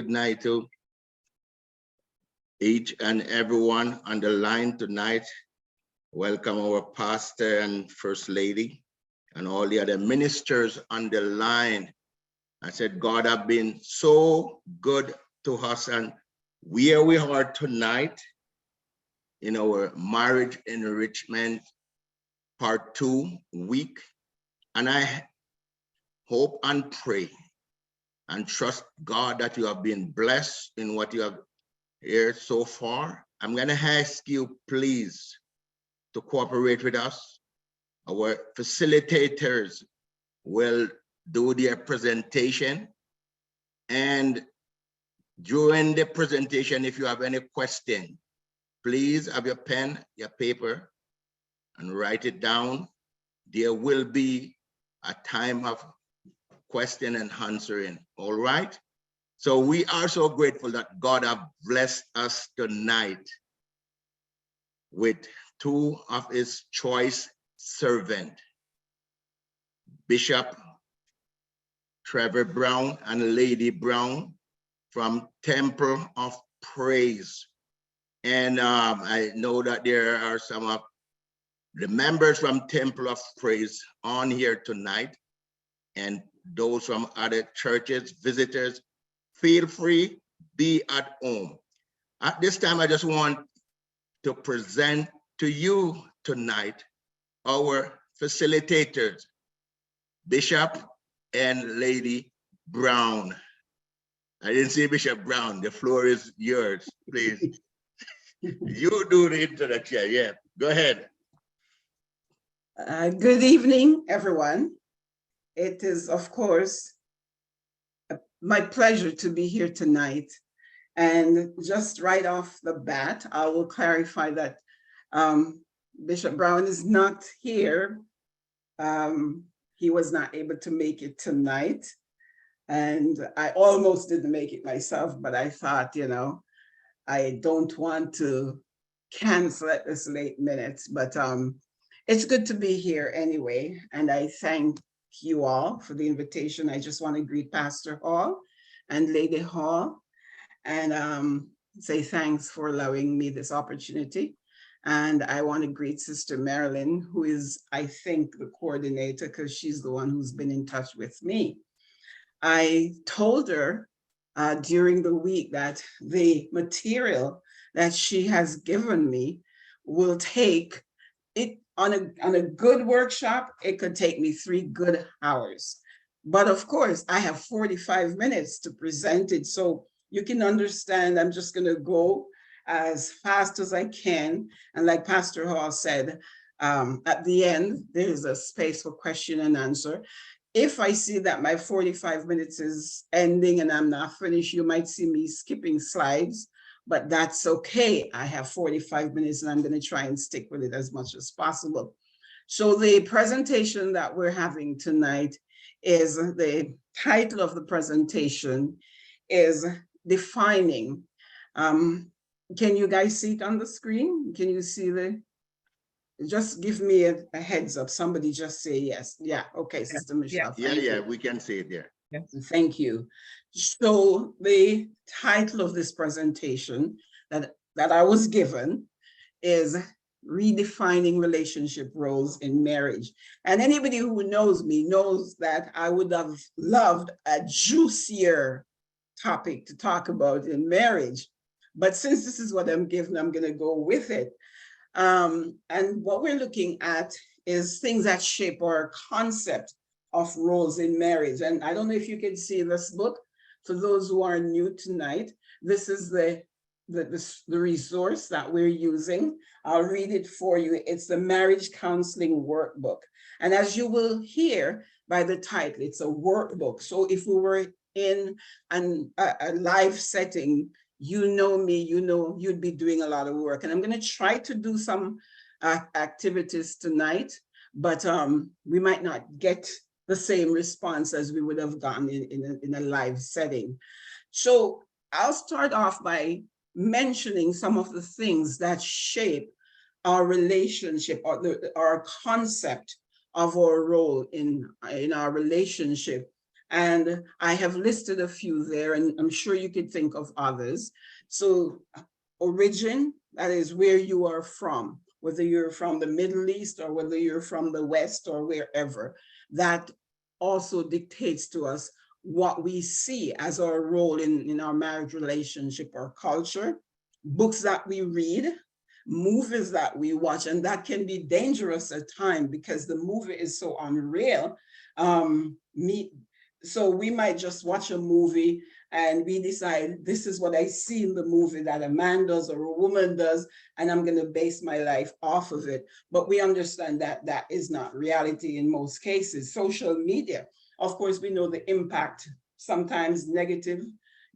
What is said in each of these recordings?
night to each and everyone on the line tonight. Welcome our pastor and first lady and all the other ministers on the line. I said, God have been so good to us, and where we are tonight in our marriage enrichment part 2 week. And I hope and pray and trust God that you have been blessed in what you have heard so far. I'm going to ask you, please, to cooperate with us. Our facilitators will do their presentation. And during the presentation, if you have any question, please have your pen, your paper, and write it down. There will be a time of question and answering, all right? So we are so grateful that God has blessed us tonight with 2 of his choice servants, Bishop Trevor Brown and Lady Brown from Temple of Praise. And I know that there are some of the members from Temple of Praise on here tonight, and those from other churches, visitors, feel free, be at home. At this time, I just want to present to you tonight our facilitators, Bishop and Lady Brown. I didn't see Bishop Brown. The floor is yours, please. You do the introduction. Yeah, go ahead. Good evening, everyone. It is, of course, my pleasure to be here tonight. And just right off the bat, I will clarify that Bishop Brown is not here. He was not able to make it tonight. And I almost didn't make it myself, but I thought, you know, I don't want to cancel at this late minute, but it's good to be here anyway. And I thank you all for the invitation. I just want to greet Pastor Hall and Lady Hall and say thanks for allowing me this opportunity. And I want to greet Sister Marilyn, who is, I think, the coordinator, because she's the one who's been in touch with me. I told her during the week that the material that she has given me will take it on a good workshop. It could take me 3 good hours. But of course, I have 45 minutes to present it. So you can understand, I'm just going to go as fast as I can. And like Pastor Hall said, at the end, there's a space for question and answer. If I see that my 45 minutes is ending and I'm not finished, you might see me skipping slides, but that's okay. I have 45 minutes and I'm going to try and stick with it as much as possible. So the presentation that we're having tonight is, the title of the presentation is Redefining. Can you guys see it on the screen? Can you see just give me a heads up. Somebody just say yes. Yeah, okay, Sister Michelle. Yeah, we can see it there. Yes. Thank you. So the title of this presentation that I was given is Redefining Relationship Roles in Marriage. And anybody who knows me knows that I would have loved a juicier topic to talk about in marriage. But since this is what I'm given, I'm going to go with it. And what we're looking at is things that shape our concept of roles in marriage. And I don't know if you can see this book. For those who are new tonight, this is the resource that we're using. I'll read it for you. It's the Marriage Counseling Workbook. And as you will hear by the title, it's a workbook. So if we were in a live setting, you know me, you know you'd be doing a lot of work. And I'm going to try to do some activities tonight, but we might not get the same response as we would have gotten in a live setting. So I'll start off by mentioning some of the things that shape our relationship or our concept of our role in our relationship. And I have listed a few there, and I'm sure you could think of others. So origin, that is where you are from, whether you're from the Middle East or whether you're from the West or wherever, that also dictates to us what we see as our role in our marriage relationship or culture, books that we read, movies that we watch, and that can be dangerous at times because the movie is so unreal. So we might just watch a movie and we decide this is what I see in the movie that a man does or a woman does, and I'm going to base my life off of it. But we understand that that is not reality in most cases. Social media, of course, we know the impact, sometimes negative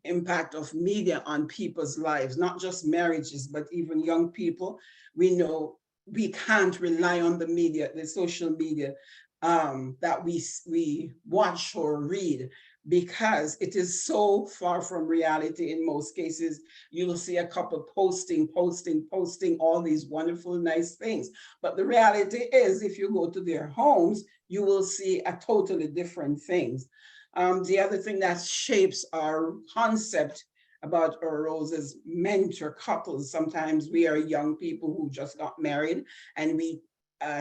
impact of media on people's lives, not just marriages, but even young people. We know we can't rely on the media, the social media that we watch or read, because it is so far from reality in most cases. You'll see a couple posting all these wonderful, nice things. But the reality is, if you go to their homes, you will see a totally different things. The other thing that shapes our concept about our roles is mentor couples. Sometimes we are young people who just got married, and we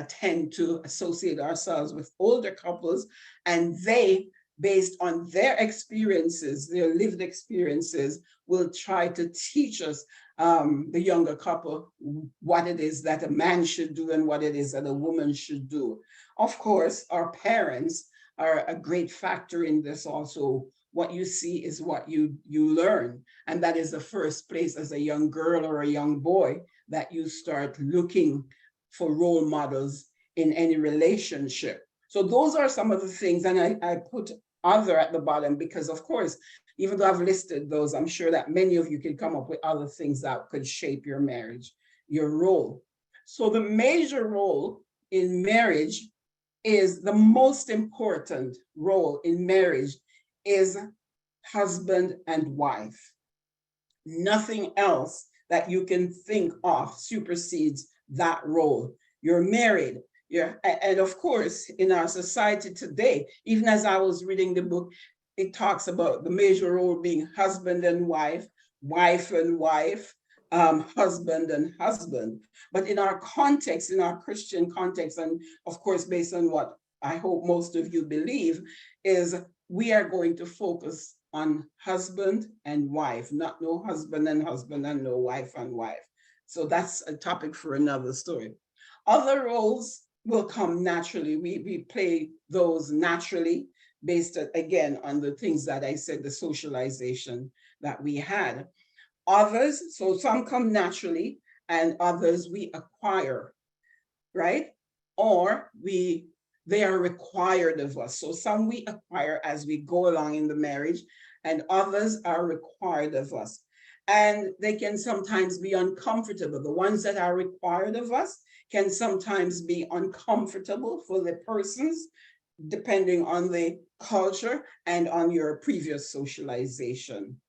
tend to associate ourselves with older couples, and they, based on their experiences, their lived experiences, will try to teach us, the younger couple, what it is that a man should do and what it is that a woman should do. Of course, our parents are a great factor in this also. What you see is what you learn, and that is the first place as a young girl or a young boy that you start looking for role models in any relationship. So those are some of the things, and I put other at the bottom because, of course, even though I've listed those, I'm sure that many of you can come up with other things that could shape your marriage, your role. So the major role in marriage is the most important role in marriage is husband and wife. Nothing else that you can think of supersedes that role. You're married. And of course, in our society today, even as I was reading the book, it talks about the major role being husband and wife, wife and wife, husband and husband. But in our context, in our Christian context, and of course, based on what I hope most of you believe, is we are going to focus on husband and wife, not no husband and no wife and wife. So that's a topic for another story. Other roles will come naturally. We play those naturally based, again, on the things that I said, the socialization that we had. Others, so some come naturally and others we acquire, right? Or they are required of us. So some we acquire as we go along in the marriage, and others are required of us. And they can sometimes be uncomfortable. The ones that are required of us can sometimes be uncomfortable for the persons, depending on the culture and on your previous socialization.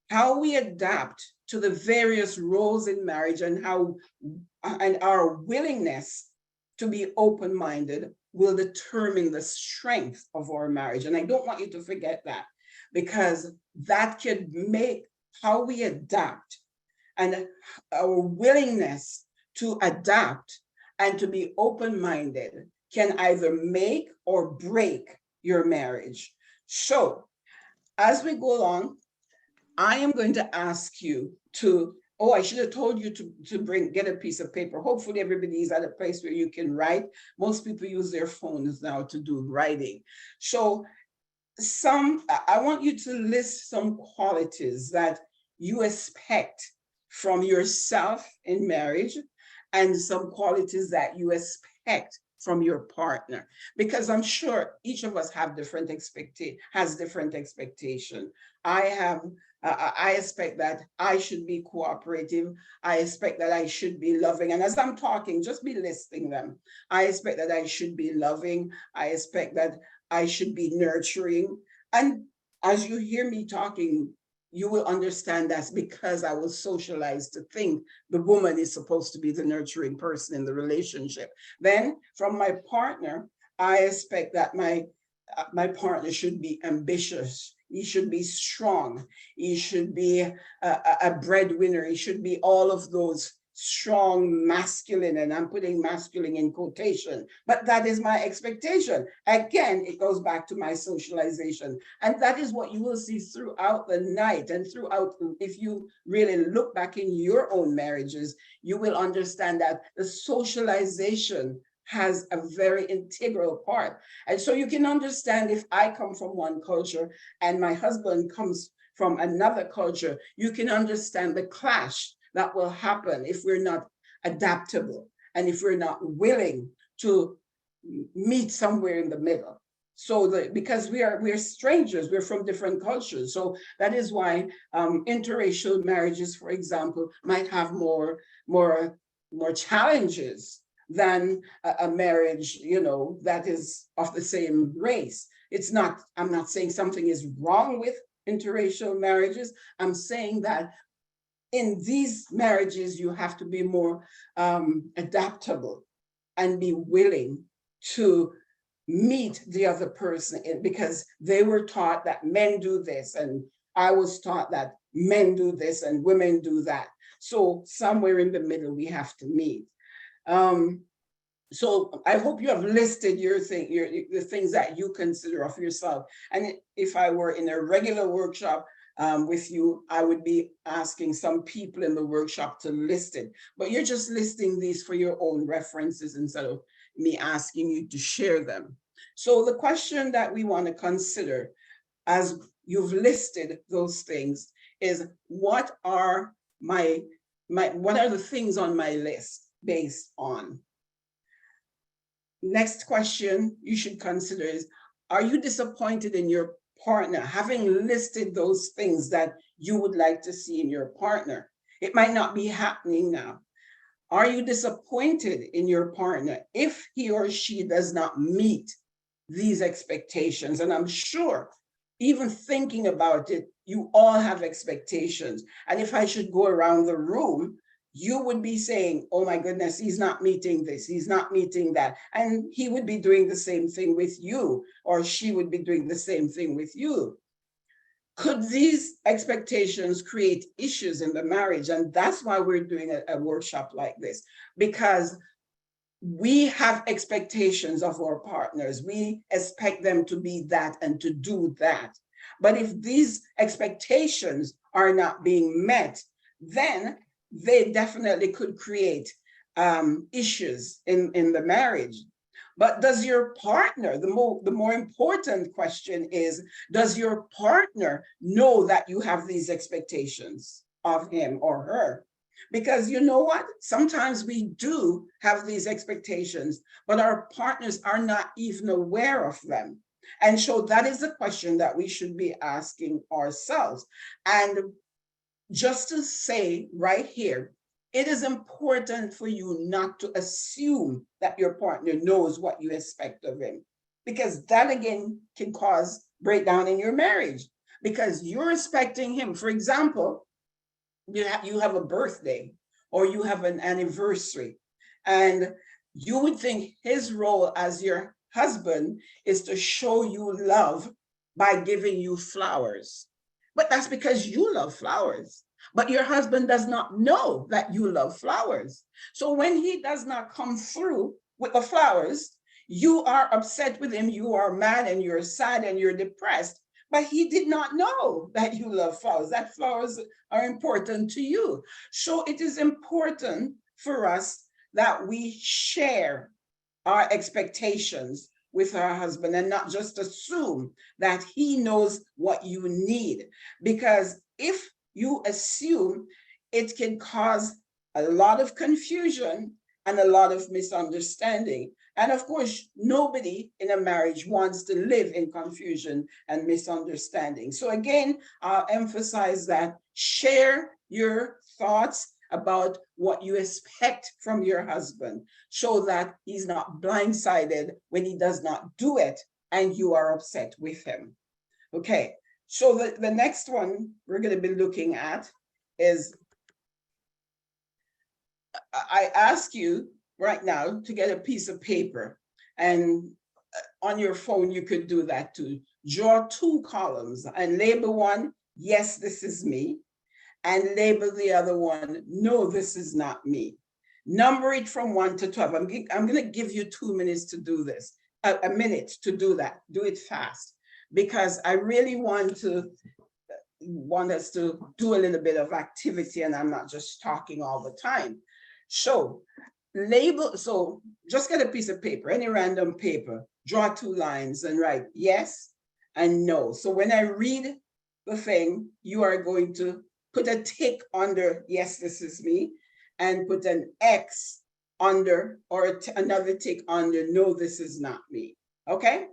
How we adapt to the various roles in marriage and our willingness to be open-minded will determine the strength of our marriage. And I don't want you to forget that, because that could make how we adapt and our willingness to adapt and to be open-minded can either make or break your marriage. So as we go along, I am going to ask you to, oh, I should have told you to get a piece of paper. Hopefully everybody is at a place where you can write. Most people use their phones now to do writing. So I want you to list some qualities that you expect from yourself in marriage and some qualities that you expect from your partner, because I'm sure each of us has different expectation. I expect that I should be cooperative. I expect that I should be loving. And as I'm talking, just be listing them. I expect that I should be loving. I expect that I should be nurturing. And as you hear me talking, you will understand that's because I was socialized to think the woman is supposed to be the nurturing person in the relationship. Then from my partner, I expect that my partner should be ambitious. He should be strong. He should be a breadwinner. He should be all of those strong masculine, and I'm putting masculine in quotation, but that is my expectation. Again, it goes back to my socialization. And that is what you will see throughout the night and throughout, if you really look back in your own marriages, you will understand that the socialization has a very integral part. And so you can understand if I come from one culture and my husband comes from another culture, you can understand the clash that will happen if we're not adaptable and if we're not willing to meet somewhere in the middle. So because we're strangers, we're from different cultures. So that is why interracial marriages, for example, might have more challenges than a marriage, that is of the same race. It's not, I'm not saying something is wrong with interracial marriages. I'm saying that in these marriages, you have to be more adaptable and be willing to meet the other person, because they were taught that men do this, and I was taught that men do this and women do that. So somewhere in the middle, we have to meet. So I hope you have listed the things that you consider of yourself. And if I were in a regular workshop with you, I would be asking some people in the workshop to list it. But you're just listing these for your own references instead of me asking you to share them. So the question that we want to consider, as you've listed those things, is what are the things on my list based on? Next question you should consider is, are you disappointed in your partner, having listed those things that you would like to see in your partner? It might not be happening now. Are you disappointed in your partner if he or she does not meet these expectations? And I'm sure, even thinking about it, you all have expectations. And if I should go around the room, you would be saying, oh my goodness, he's not meeting this, he's not meeting that. And he would be doing the same thing with you, or she would be doing the same thing with you. Could these expectations create issues in the marriage? And that's why we're doing a workshop like this, because we have expectations of our partners. We expect them to be that and to do that. But if these expectations are not being met, then they definitely could create issues in the marriage. But does your partner, the more important question is, does your partner know that you have these expectations of him or her? Because you know what? Sometimes we do have these expectations, but our partners are not even aware of them. And so that is the question that we should be asking ourselves. And just to say right here, it is important for you not to assume that your partner knows what you expect of him, because that again can cause breakdown in your marriage, because you're expecting him. For example, you have a birthday or you have an anniversary, and you would think his role as your husband is to show you love by giving you flowers. But that's because you love flowers. But your husband does not know that you love flowers. So when he does not come through with the flowers, you are upset with him, you are mad and you're sad and you're depressed. But he did not know that you love flowers, that flowers are important to you. So it is important for us that we share our expectations with our husband and not just assume that he knows what you need. Because if you assume, it can cause a lot of confusion and a lot of misunderstanding. And of course, nobody in a marriage wants to live in confusion and misunderstanding. So again, I'll emphasize that share your thoughts about what you expect from your husband, so that he's not blindsided when he does not do it and you are upset with him. Okay, so the next one we're going to be looking at is, I ask you right now to get a piece of paper and on your phone, you could do that too. Draw 2 columns and label one, yes, this is me, and label the other one, no, this is not me. Number it from 1 to 12. I'm going to give you 2 minutes to do this, a minute to do that. Do it fast, because I really want us to do a little bit of activity, and I'm not just talking all the time. So just get a piece of paper, any random paper, draw 2 lines and write yes and no. So when I read the thing, you are going to put a tick under, yes, this is me, and put an X under, or another tick under, no, this is not me. Okay?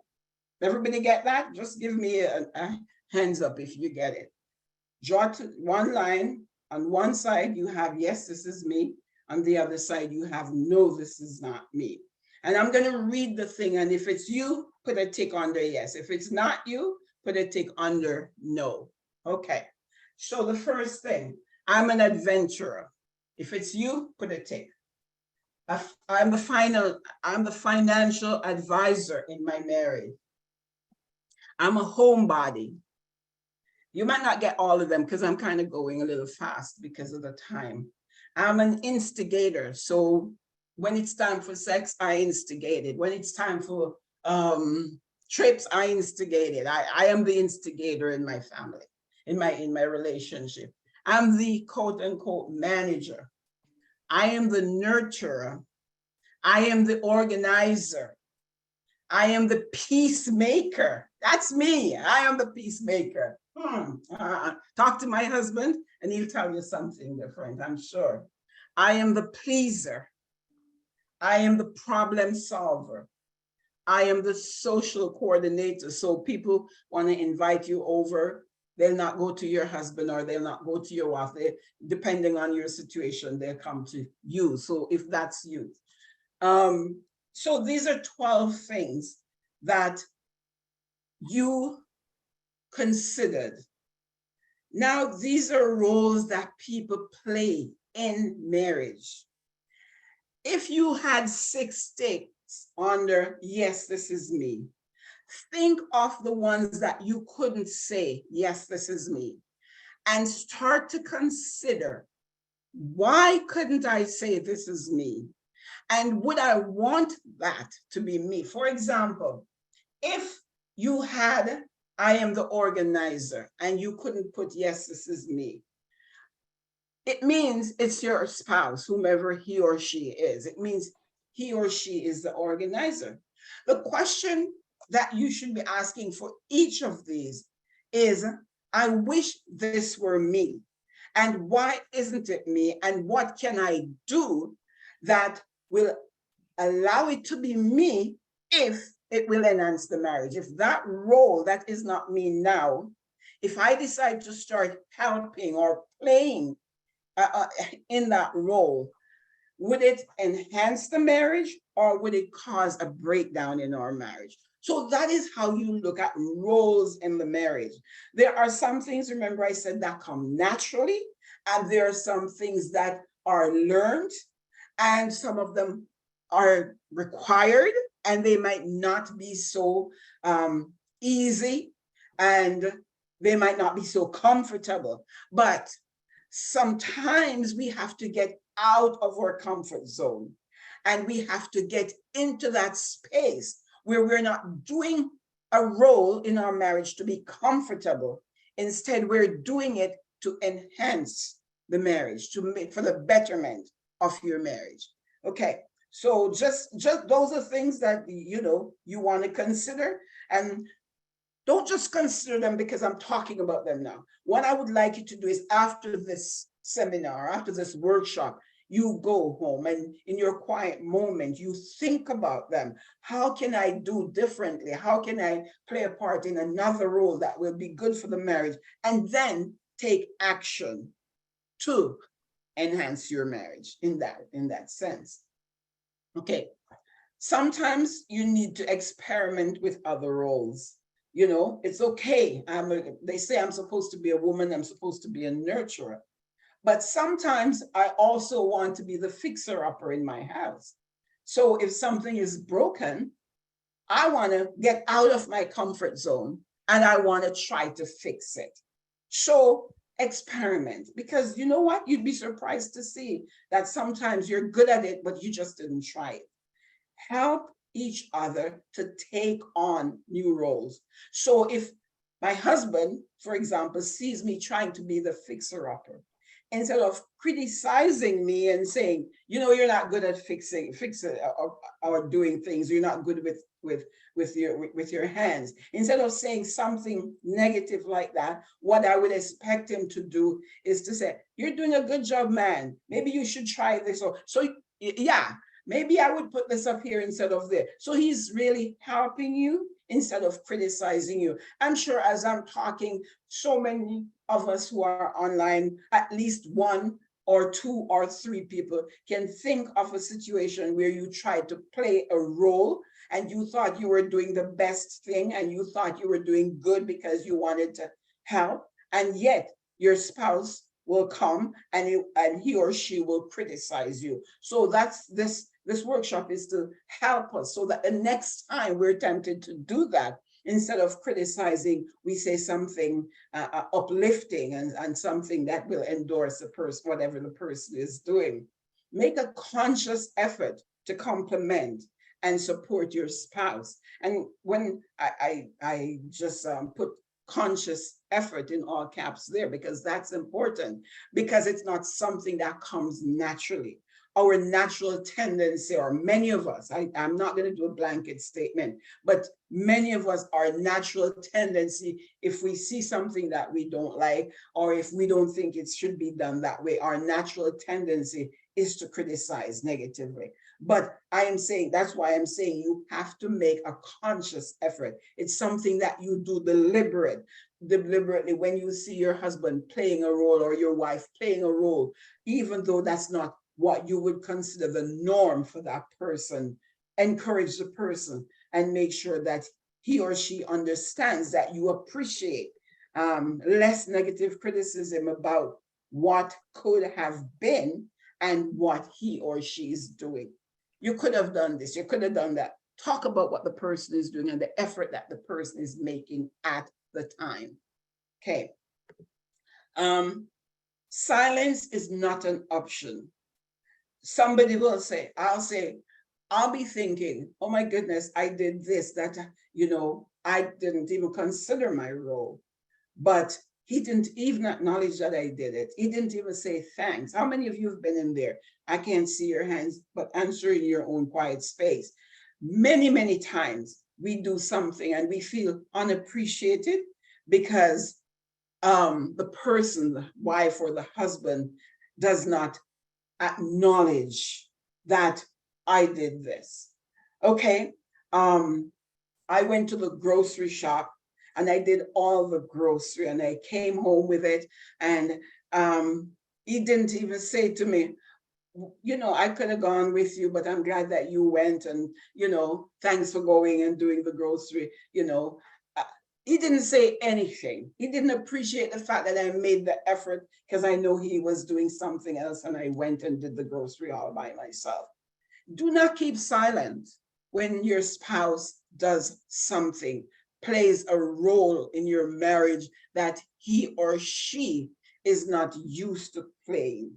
Everybody get that? Just give me a hands up if you get it. Draw 1 line. On one side, you have, yes, this is me. On the other side, you have, no, this is not me. And I'm going to read the thing. And if it's you, put a tick under yes. If it's not you, put a tick under no. Okay. So the first thing, I'm an adventurer. If it's you, put a tick. I'm the financial advisor in my marriage. I'm a homebody. You might not get all of them because I'm kind of going a little fast because of the time. I'm an instigator. So when it's time for sex, I instigate it. When it's time for trips, I instigate it. I am the instigator in my family, in my relationship. I'm the quote unquote manager. I am the nurturer. I am the organizer. I am the peacemaker. That's me. I am the peacemaker. Talk to my husband and he'll tell you something different, I'm sure. I am the pleaser. I am the problem solver. I am the social coordinator. So people want to invite you over. They'll not go to your husband or they'll not go to your wife. Depending on your situation, they'll come to you. So if that's you. So these are 12 things that you considered. Now, these are roles that people play in marriage. If you had 6 ticks under, yes, this is me, think of the ones that you couldn't say, yes, this is me, and start to consider, why couldn't I say this is me? And would I want that to be me? For example, if you had, I am the organizer, and you couldn't put, yes, this is me, it means it's your spouse, whomever he or she is. It means he or she is the organizer. The question that you should be asking for each of these is, I wish this were me. And why isn't it me? And what can I do that will allow it to be me if it will enhance the marriage? If that role that is not me now, if I decide to start helping or playing in that role, would it enhance the marriage or would it cause a breakdown in our marriage? So that is how you look at roles in the marriage. There are some things, remember I said, that come naturally, and there are some things that are learned, and some of them are required, and they might not be so easy, and they might not be so comfortable. But sometimes we have to get out of our comfort zone, and we have to get into that space where we're not doing a role in our marriage to be comfortable. Instead, we're doing it to enhance the marriage, for the betterment of your marriage. Okay, so just those are things that you want to consider, and don't just consider them because I'm talking about them now. What I would like you to do is, after this seminar, after this workshop, you go home and in your quiet moment, you think about them. How can I do differently? How can I play a part in another role that will be good for the marriage? And then take action to enhance your marriage in that sense. Okay. Sometimes you need to experiment with other roles. It's okay. They say I'm supposed to be a woman, I'm supposed to be a nurturer. But sometimes I also want to be the fixer-upper in my house. So if something is broken, I want to get out of my comfort zone and I want to try to fix it. So experiment, because you know what? You'd be surprised to see that sometimes you're good at it, but you just didn't try it. Help each other to take on new roles. So if my husband, for example, sees me trying to be the fixer-upper, instead of criticizing me and saying, you know, you're not good at fixing or doing things, you're not good with your hands. Instead of saying something negative like that, what I would expect him to do is to say, you're doing a good job, man. Maybe you should try this. Or so yeah, maybe I would put this up here instead of there. So he's really helping you instead of criticizing you. I'm sure as I'm talking, so many of us who are online, at least one or two or three people can think of a situation where you tried to play a role and you thought you were doing the best thing and you thought you were doing good because you wanted to help, and yet your spouse will come and he or she will criticize you. So that's this workshop is to help us so that the next time we're tempted to do that, instead of criticizing, we say something uplifting and something that will endorse the person, whatever the person is doing. Make a conscious effort to compliment and support your spouse. And when I just put conscious effort in all caps there, because that's important, because it's not something that comes naturally. Our natural tendency, or many of us, I'm not going to do a blanket statement, but many of us, our natural tendency, if we see something that we don't like, or if we don't think it should be done that way, our natural tendency is to criticize negatively. But I am saying, that's why I'm saying you have to make a conscious effort. It's something that you do deliberately when you see your husband playing a role or your wife playing a role, even though that's not what you would consider the norm for that person. Encourage the person and make sure that he or she understands that you appreciate less negative criticism about what could have been and what he or she is doing. You could have done this, you could have done that. Talk about what the person is doing and the effort that the person is making at the time. Okay. Silence is not an option. Somebody will say, I'll be thinking, oh my goodness, I did this, that, I didn't even consider my role. But he didn't even acknowledge that I did it. He didn't even say thanks. How many of you have been in there? I can't see your hands, but answer in your own quiet space. Many, many times we do something and we feel unappreciated because the person, the wife or the husband, does not acknowledge that I did this. Okay. I went to the grocery shop and I did all the grocery and I came home with it. And he didn't even say to me, I could have gone with you, but I'm glad that you went, and, thanks for going and doing the grocery. He didn't say anything. He didn't appreciate the fact that I made the effort because I know he was doing something else and I went and did the grocery all by myself. Do not keep silent when your spouse does something, plays a role in your marriage that he or she is not used to playing.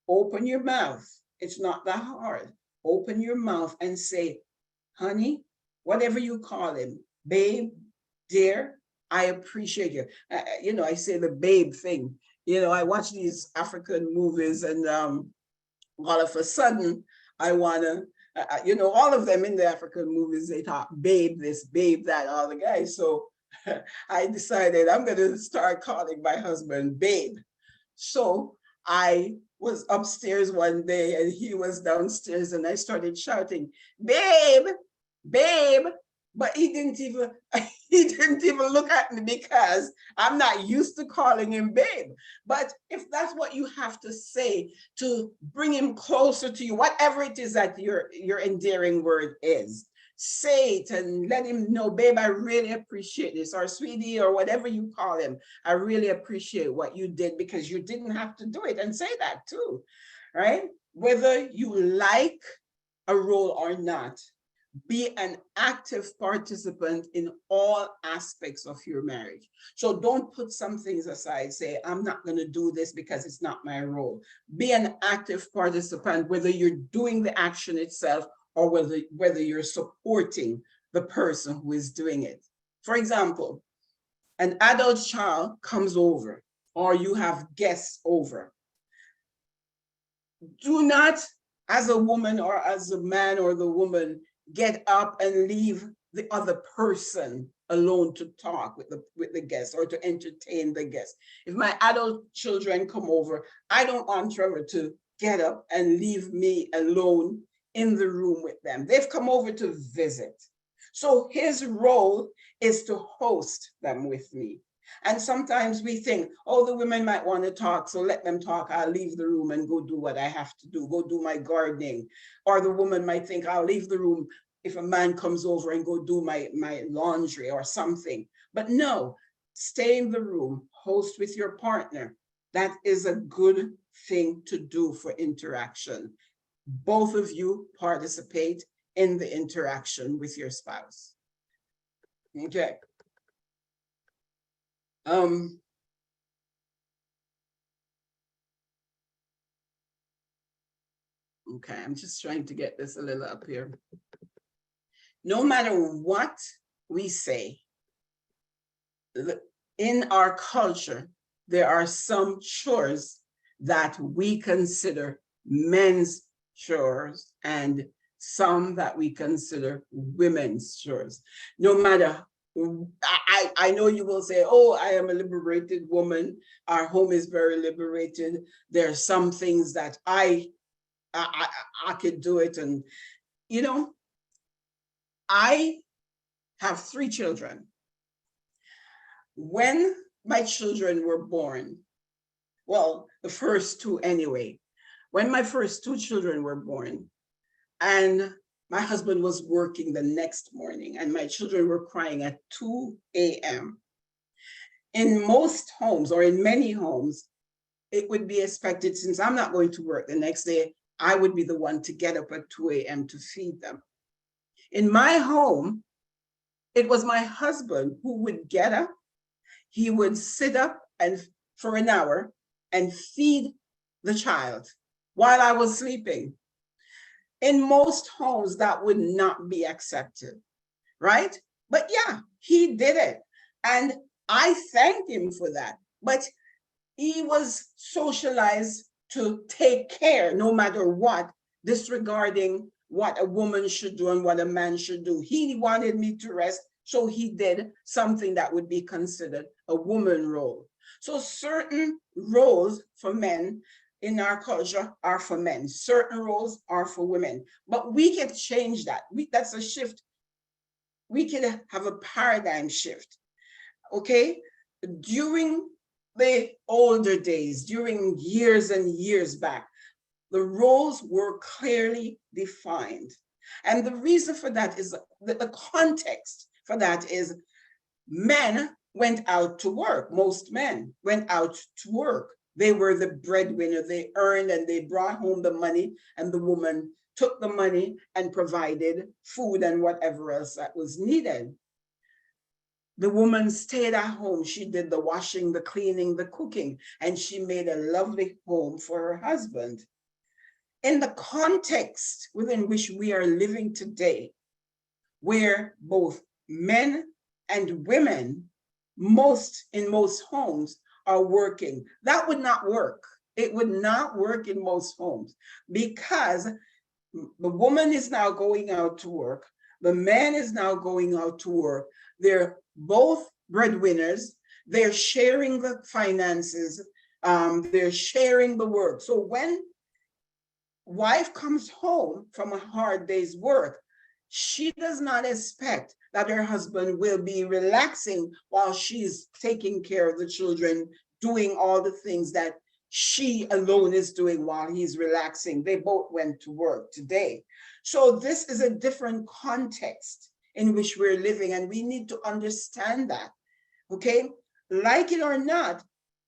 Open your mouth. It's not that hard. Open your mouth and say, honey, whatever you call him, babe, dear, I appreciate you. I say the babe thing. I watch these African movies and all of a sudden I want to, all of them in the African movies, they talk babe this, babe that, all the guys. So I decided I'm going to start calling my husband babe. So I was upstairs one day and he was downstairs and I started shouting, babe, babe. But he didn't even look at me because I'm not used to calling him babe. But if that's what you have to say to bring him closer to you, whatever it is that your endearing word is, say it and let him know, babe, I really appreciate this, or sweetie, or whatever you call him. I really appreciate what you did because you didn't have to do it, and say that too, right? Whether you like a role or not, Be an active participant in all aspects of your marriage. So don't put some things aside, say, I'm not going to do this because it's not my role. Be an active participant, whether you're doing the action itself or whether you're supporting the person who is doing it. For example, an adult child comes over or you have guests over. Do not, as a woman or as a man or the woman, get up and leave the other person alone to talk with the guest or to entertain the guest. If my adult children come over, I don't want Trevor to get up and leave me alone in the room with them. They've come over to visit. So his role is to host them with me. And sometimes we think, oh, the women might want to talk, so let them talk. I'll leave the room and go do what I have to do, go do my gardening. Or the woman might think, I'll leave the room if a man comes over and go do my laundry or something. But no, stay in the room, host with your partner. That is a good thing to do for interaction. Both of you participate in the interaction with your spouse. Okay. Okay, I'm just trying to get this a little up here. No matter what we say, in our culture, there are some chores that we consider men's chores and some that we consider women's chores. No matter, I know you will say, oh, I am a liberated woman. Our home is very liberated. There are some things that I could do it. And, you know, I have 3 children. When my children were born, well, the first 2 anyway, when my first 2 children were born, and my husband was working the next morning, and my children were crying at 2 a.m. In most homes, or in many homes, it would be expected, since I'm not going to work the next day, I would be the one to get up at 2 a.m. to feed them. In my home, it was my husband who would get up. He would sit up and for an hour and feed the child while I was sleeping. In most homes, that would not be accepted, right? But yeah, he did it. And I thank him for that. But he was socialized to take care no matter what, disregarding what a woman should do and what a man should do. He wanted me to rest, so he did something that would be considered a woman role. So certain roles for men in our culture are for men. Certain roles are for women. But we can change that. That's a shift. We can have a paradigm shift. Okay? During the older days, during years and years back, the roles were clearly defined. And the reason for that is the context for that is men went out to work. Most men went out to work. They were the breadwinner. They earned and they brought home the money, and the woman took the money and provided food and whatever else that was needed. The woman stayed at home. She did the washing, the cleaning, the cooking, and she made a lovely home for her husband. In the context within which we are living today, where both men and women, in most homes, are working, that would not work. It would not work in most homes because the woman is now going out to work. The man is now going out to work. They're both breadwinners. They're sharing the finances. They're sharing the work. So when wife comes home from a hard day's work, she does not expect that her husband will be relaxing while she's taking care of the children, doing all the things that she alone is doing while he's relaxing. They both went to work today. So this is a different context in which we're living, and we need to understand that, okay? Like it or not,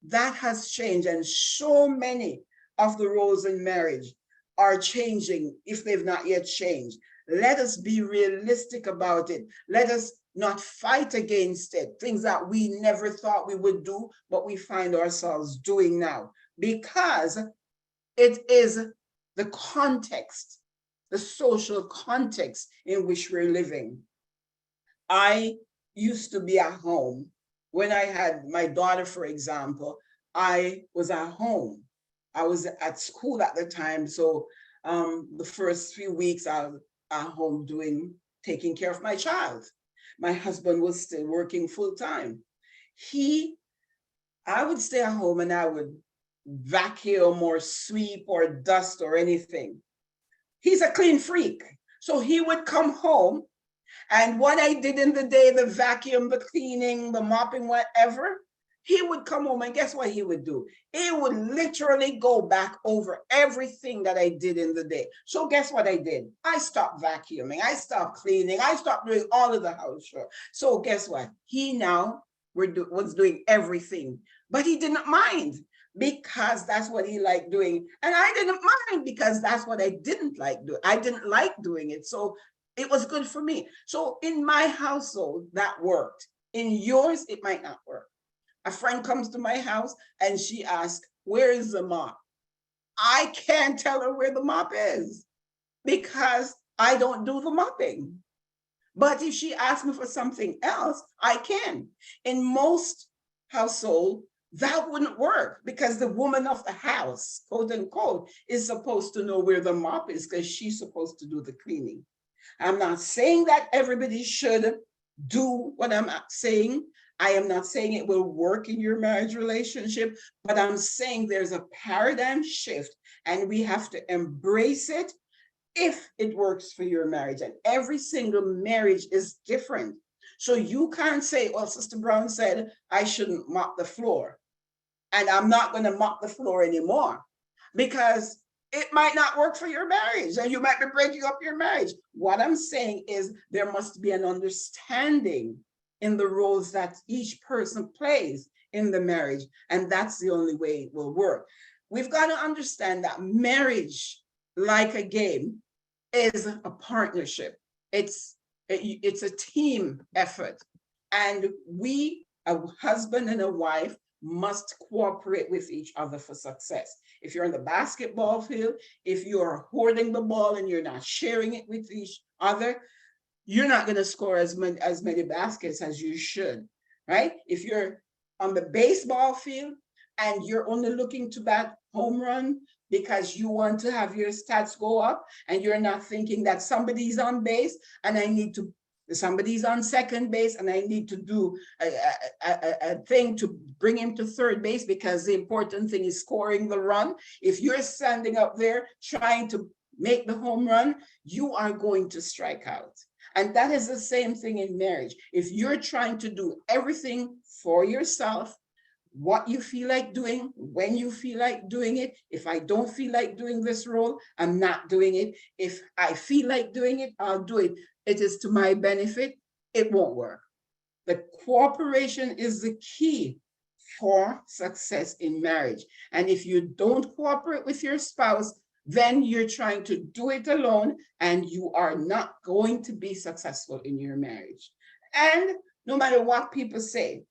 that has changed, and so many of the roles in marriage are changing if they've not yet changed. Let us be realistic about it. Let us not fight against it. Things that we never thought we would do, but we find ourselves doing now, because it is the context, the social context in which we're living. I used to be at home. When I had my daughter, for example, I was at home. I was at school at the time. So the first few weeks I was at home taking care of my child. My husband was still working full time. He, I would stay at home and I would vacuum or sweep or dust or anything. He's a clean freak. So he would come home, and what I did in the day, the vacuum, the cleaning, the mopping, whatever, he would come home and guess what he would do? He would literally go back over everything that I did in the day. So guess what I did? I stopped vacuuming, I stopped cleaning, I stopped doing all of the house chores. So guess what? He now was doing everything, but he didn't mind, because that's what he liked doing. And I didn't mind because that's what I didn't like doing. I didn't like doing it. So it was good for me. So in my household, that worked. In yours, it might not work. A friend comes to my house and she asks, where is the mop? I can't tell her where the mop is because I don't do the mopping. But if she asks me for something else, I can. In most households, that wouldn't work because the woman of the house, quote unquote, is supposed to know where the mop is because she's supposed to do the cleaning. I'm not saying that everybody should do what I'm saying. I am not saying it will work in your marriage relationship, but I'm saying there's a paradigm shift and we have to embrace it if it works for your marriage. And every single marriage is different. So you can't say, well, Sister Brown said I shouldn't mop the floor, and I'm not going to mop the floor anymore, because it might not work for your marriage and you might be breaking up your marriage. What I'm saying is there must be an understanding in the roles that each person plays in the marriage. And that's the only way it will work. We've got to understand that marriage, like a game, is a partnership. It's a team effort. And we, a husband and a wife, must cooperate with each other for success. If you're on the basketball field, if you're hoarding the ball and you're not sharing it with each other, you're not going to score as many baskets as you should, right? If you're on the baseball field and you're only looking to bat home run because you want to have your stats go up, and you're not thinking that somebody's on base and somebody's on second base and I need to do a thing to bring him to third base because the important thing is scoring the run. If you're standing up there trying to make the home run, you are going to strike out. And that is the same thing in marriage. If you're trying to do everything for yourself, what you feel like doing, when you feel like doing it. If I don't feel like doing this role, I'm not doing it. If I feel like doing it, I'll do it. It is to my benefit. It won't work. The cooperation is the key for success in marriage. And if you don't cooperate with your spouse, then you're trying to do it alone and you are not going to be successful in your marriage. And no matter what people say,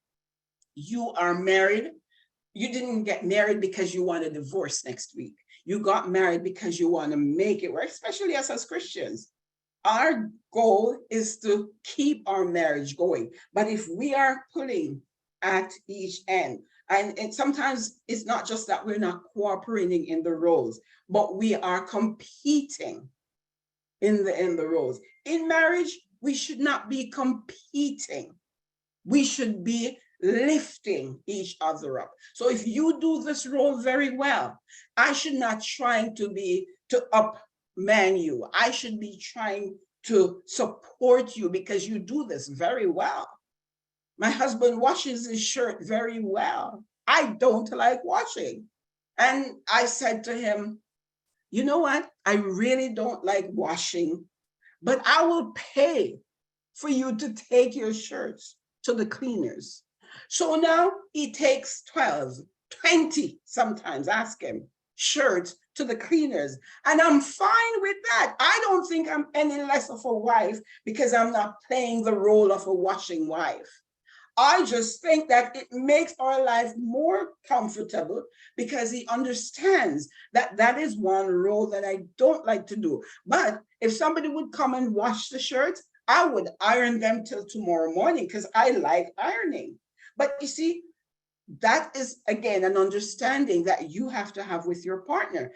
you are married. You didn't get married because you want a divorce next week. You got married because you want to make it work, especially us as Christians. Our goal is to keep our marriage going. But if we are pulling at each end, and sometimes it's not just that we're not cooperating in the roles, but we are competing in the roles. In marriage, we should not be competing. We should be lifting each other up. So if you do this role very well, I should not trying to upman you. I should be trying to support you because you do this very well. My husband washes his shirt very well. I don't like washing. And I said to him, you know what? I really don't like washing, but I will pay for you to take your shirts to the cleaners. So now he takes 12, 20 sometimes, ask him. shirts to the cleaners. And I'm fine with that. I don't think I'm any less of a wife because I'm not playing the role of a washing wife. I just think that it makes our life more comfortable because he understands that that is one role that I don't like to do. But if somebody would come and wash the shirts, I would iron them till tomorrow morning because I like ironing. But you see, that is again an understanding that you have to have with your partner.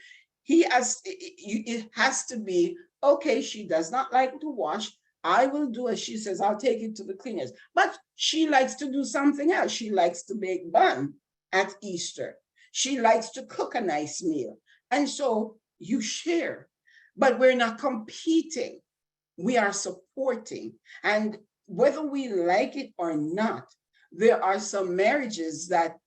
It has to be okay. She does not like to wash. I will do as she says. I'll take it to the cleaners. But she likes to do something else. She likes to bake bun at Easter. She likes to cook a nice meal. And so you share, but we're not competing. We are supporting. And whether we like it or not, there are some marriages that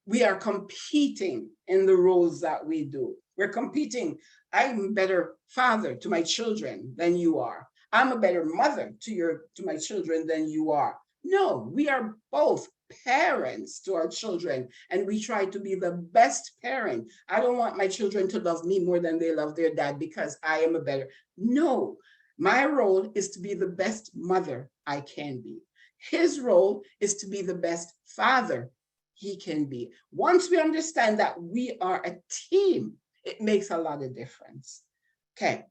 we are competing in the roles that we do. We're competing. I'm a better father to my children than you are. I'm a better mother to my children than you are. No, we are both parents to our children, and we try to be the best parent. I don't want my children to love me more than they love their dad because I am a better. No, my role is to be the best mother I can be. His role is to be the best father he can be. Once we understand that we are a team, it makes a lot of difference. Okay.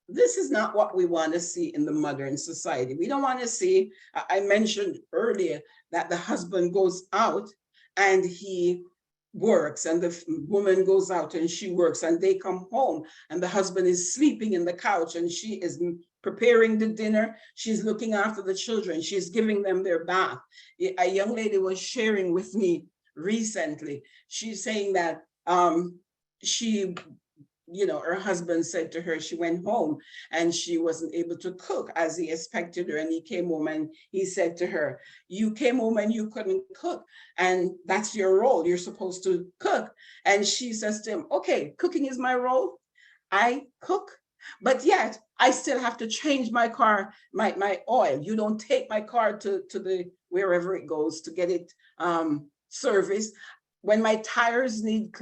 This is not what we want to see in the modern society. We don't want to see, I mentioned earlier that the husband goes out and he works, and the woman goes out and she works, and they come home and the husband is sleeping in the couch and she is preparing the dinner. She's looking after the children. She's giving them their bath. A young lady was sharing with me recently. She's saying that her husband said to her, she went home and she wasn't able to cook as he expected her. And he came home and he said to her, you came home and you couldn't cook. And that's your role. You're supposed to cook. And she says to him, okay, cooking is my role. I cook, but yet I still have to change my car, my oil. You don't take my car to the wherever it goes to get it serviced. When my tires need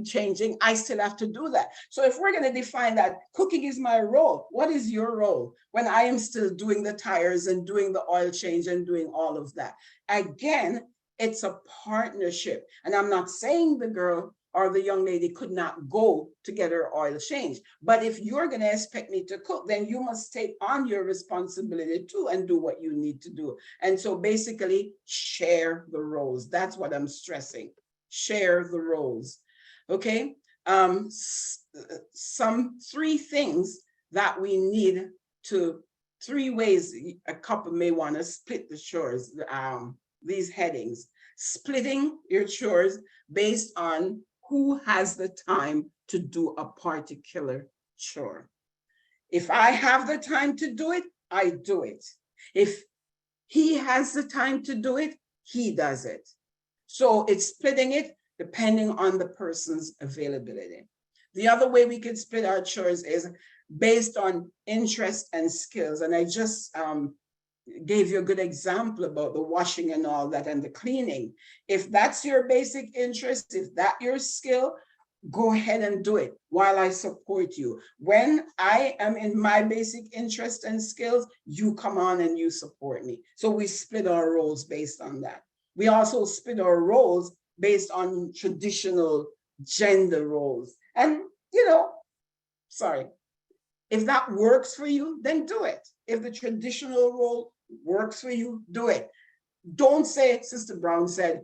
changing, I still have to do that. So if we're going to define that cooking is my role, what is your role when I am still doing the tires and doing the oil change and doing all of that? Again, it's a partnership. And I'm not saying the girl or the young lady could not go to get her oil changed. But if you're going to expect me to cook, then you must take on your responsibility too and do what you need to do. And so basically share the roles. That's what I'm stressing. Share the roles. Okay. Some three things that we need to, three ways a couple may want to split the chores, these headings. Splitting your chores based on who has the time to do a particular chore. If I have the time to do it, I do it. If he has the time to do it, he does it. So it's splitting it depending on the person's availability. The other way we could split our chores is based on interest and skills. And I just gave you a good example about the washing and all that and the cleaning. If that's your basic interest, if that's your skill, go ahead and do it while I support you. When I am in my basic interest and skills, you come on and you support me. So we split our roles based on that. We also split our roles based on traditional gender roles. And, if that works for you, then do it. If the traditional role works for you, do it. Don't say, Sister Brown said,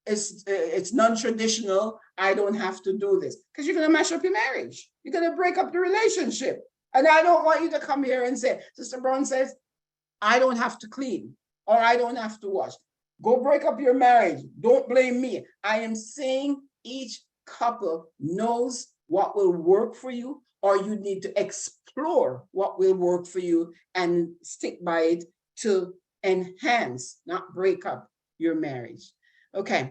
it's non-traditional, I don't have to do this. Because you're going to mash up your marriage. You're going to break up the relationship. And I don't want you to come here and say, Sister Brown says, I don't have to clean or I don't have to wash. Go break up your marriage. Don't blame me. I am saying each couple knows what will work for you, or you need to explore what will work for you and stick by it to enhance, not break up your marriage. Okay.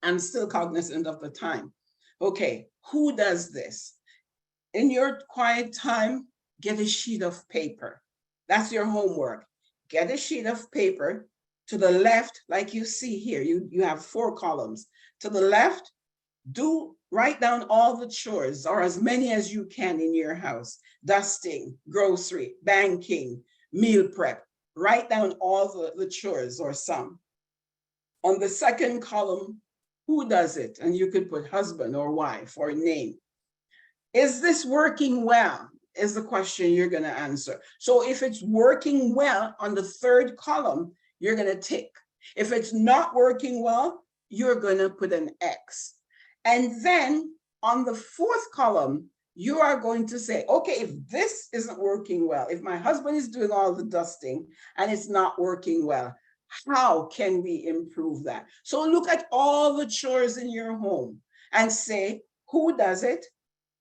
I'm still cognizant of the time. Okay. Who does this? In your quiet time, get a sheet of paper. That's your homework. Get a sheet of paper. To the left, like you see here, you have 4 columns. To the left, Write down all the chores or as many as you can in your house: dusting, grocery, banking, meal prep. Write down all the chores or some. On the second column, who does it? And you could put husband or wife or name. Is this working well? Is the question you're going to answer. So if it's working well on the third column, you're going to tick. If it's not working well, you're going to put an X. And then on the fourth column, you are going to say, okay, if this isn't working well, if my husband is doing all the dusting and it's not working well, how can we improve that? So look at all the chores in your home and say, who does it?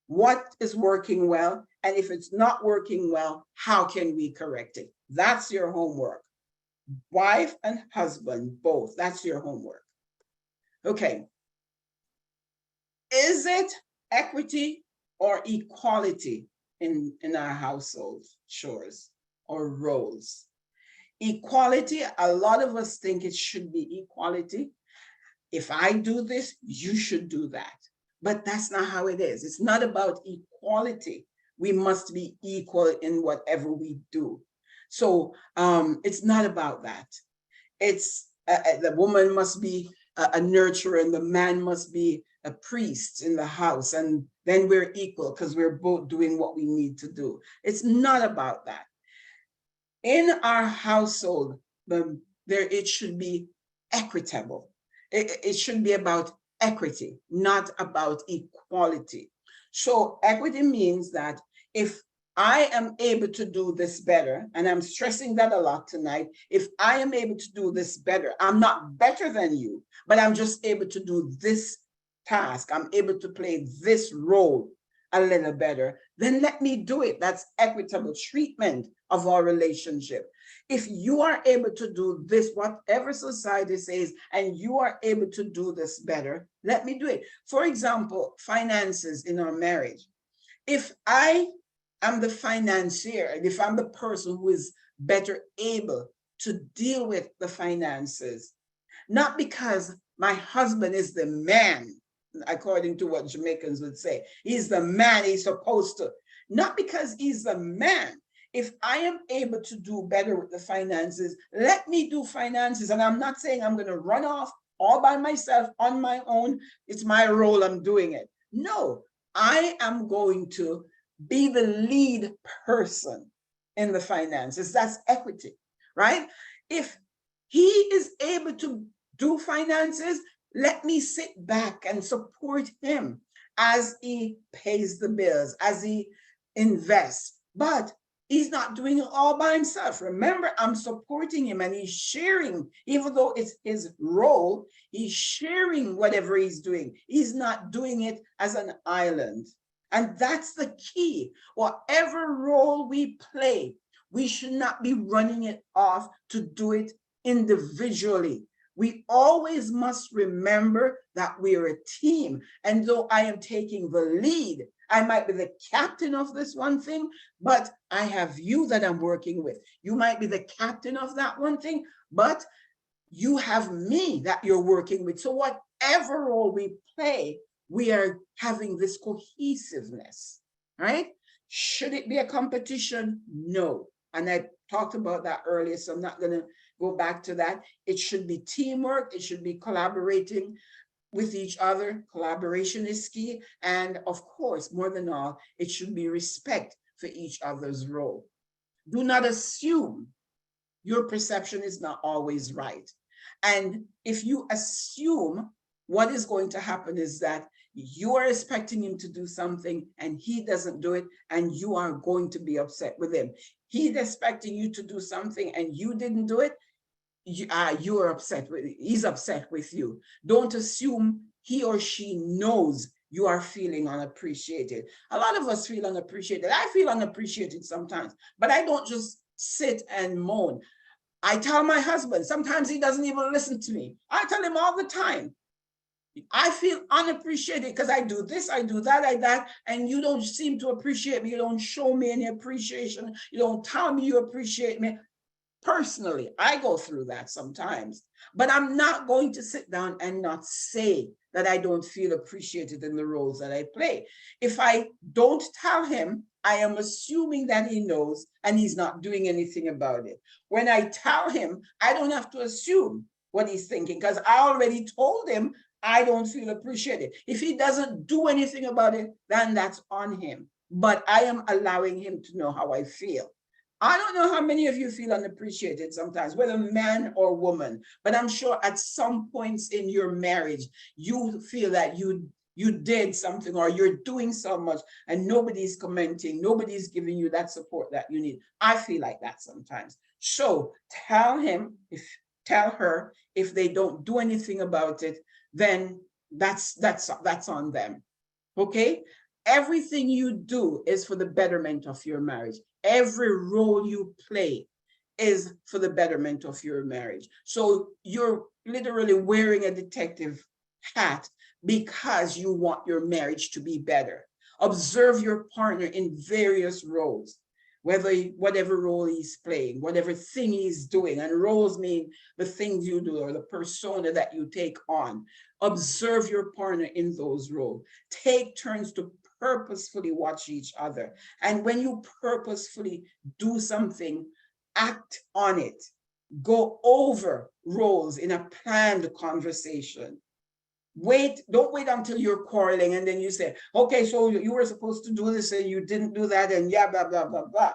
What is working well? And if it's not working well, how can we correct it? That's your homework. Wife and husband, both. That's your homework. Okay. Is it equity or equality in our household chores or roles? Equality, a lot of us think it should be equality. If I do this, you should do that. But that's not how it is. It's not about equality. We must be equal in whatever we do. So it's not about that. It's the woman must be a nurturer and the man must be a priest in the house. And then we're equal because we're both doing what we need to do. It's not about that. In our household, it should be equitable. It should be about equity, not about equality. So equity means that if I am able to do this better, and I'm stressing that a lot tonight, if I am able to do this better, I'm not better than you, but I'm just able to do this task, I'm able to play this role a little better, then let me do it. That's equitable treatment of our relationship. If you are able to do this, whatever society says, and you are able to do this better, let me do it. For example, finances in our marriage. If I am the financier, and if I'm the person who is better able to deal with the finances, not because my husband is the man, according to what Jamaicans would say, he's the man, he's supposed to, not because he's the man. If I am able to do better with the finances, let me do finances. And I'm not saying I'm going to run off all by myself on my own. It's my role, I'm doing it. No, I am going to be the lead person in the finances. That's equity, right? If he is able to do finances, let me sit back and support him as he pays the bills, as he invests. But he's not doing it all by himself. Remember, I'm supporting him and he's sharing, even though it's his role, he's sharing whatever he's doing. He's not doing it as an island. And that's the key. Whatever role we play, we should not be running it off to do it individually. We always must remember that we are a team. And though I am taking the lead, I might be the captain of this one thing, but I have you that I'm working with. You might be the captain of that one thing, but you have me that you're working with. So whatever role we play, we are having this cohesiveness, right? Should it be a competition? No. And I talked about that earlier, so I'm not going to go back to that. It should be teamwork. It should be collaborating with each other. Collaboration is key. And of course, more than all, it should be respect for each other's role. Do not assume. Your perception is not always right. And if you assume, what is going to happen is that you are expecting him to do something and he doesn't do it, and you are going to be upset with him. He's expecting you to do something and you didn't do it, you are upset with, he's upset with you. Don't assume he or she knows you are feeling unappreciated. A lot of us feel unappreciated. I feel unappreciated sometimes, but I don't just sit and moan. I tell my husband, sometimes he doesn't even listen to me. I tell him all the time, I feel unappreciated because I do this, I do that, and you don't seem to appreciate me. You don't show me any appreciation. You don't tell me you appreciate me. Personally, I go through that sometimes, but I'm not going to sit down and not say that I don't feel appreciated in the roles that I play. If I don't tell him, I am assuming that he knows and he's not doing anything about it. When I tell him, I don't have to assume what he's thinking because I already told him I don't feel appreciated. If he doesn't do anything about it, then that's on him. But I am allowing him to know how I feel. I don't know how many of you feel unappreciated sometimes, whether man or woman, but I'm sure at some points in your marriage, you feel that you did something or you're doing so much and nobody's commenting, nobody's giving you that support that you need. I feel like that sometimes. So tell her if they don't do anything about it, then that's on them. Okay? Everything you do is for the betterment of your marriage. Every role you play is for the betterment of your marriage. So you're literally wearing a detective hat because you want your marriage to be better. Observe your partner in various roles, whatever role he's playing, whatever thing he's doing. And roles mean the things you do or the persona that you take on. Observe your partner in those roles. Take turns to purposefully watch each other. And when you purposefully do something, act on it. Go over roles in a planned conversation. Don't wait until you're quarreling and then you say, okay, so you were supposed to do this and you didn't do that and yeah, blah, blah, blah, blah.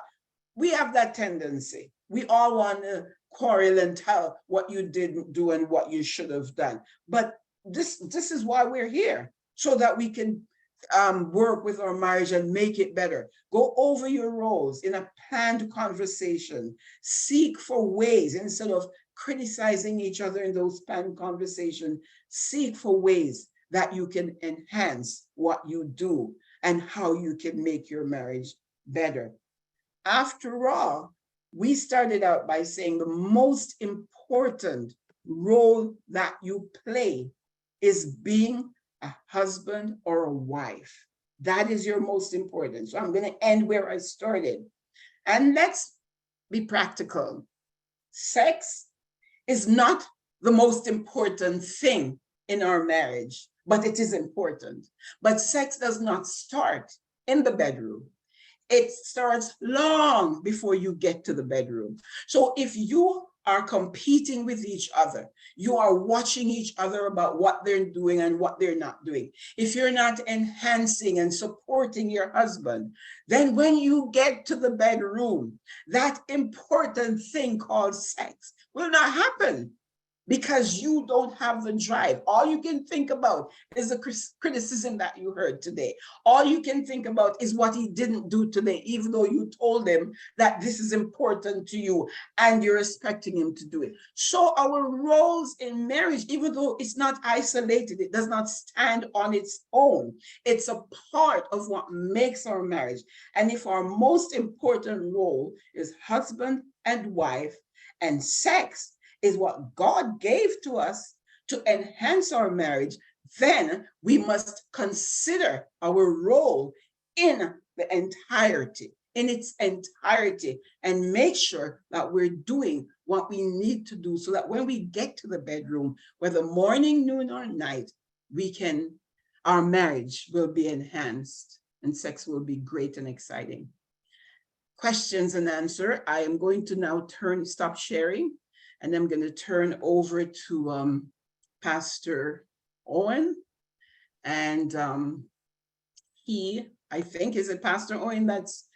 We have that tendency. We all want to quarrel and tell what you didn't do and what you should have done. But this is why we're here, so that we can work with our marriage and make it better. Go over your roles in a planned conversation. Seek for ways, instead of criticizing each other in those planned conversations, seek for ways that you can enhance what you do and how you can make your marriage better. After all, we started out by saying the most important role that you play is being a husband or a wife. That is your most important. So I'm going to end where I started. And let's be practical. Sex is not the most important thing in our marriage, but it is important. But sex does not start in the bedroom. It starts long before you get to the bedroom. So if you are competing with each other, you are watching each other about what they're doing and what they're not doing. If you're not enhancing and supporting your husband, then when you get to the bedroom, that important thing called sex will not happen, because you don't have the drive. All you can think about is the criticism that you heard today. All you can think about is what he didn't do today, even though you told him that this is important to you and you're expecting him to do it. So our roles in marriage, even though it's not isolated, it does not stand on its own. It's a part of what makes our marriage. And if our most important role is husband and wife, and sex is what God gave to us to enhance our marriage, then we must consider our role in its entirety, and make sure that we're doing what we need to do, so that when we get to the bedroom, whether morning, noon, or night, our marriage will be enhanced and sex will be great and exciting. Questions and answer. I am going to now stop sharing, and I'm going to turn over to Pastor Owen. And I think, is it Pastor Owen that's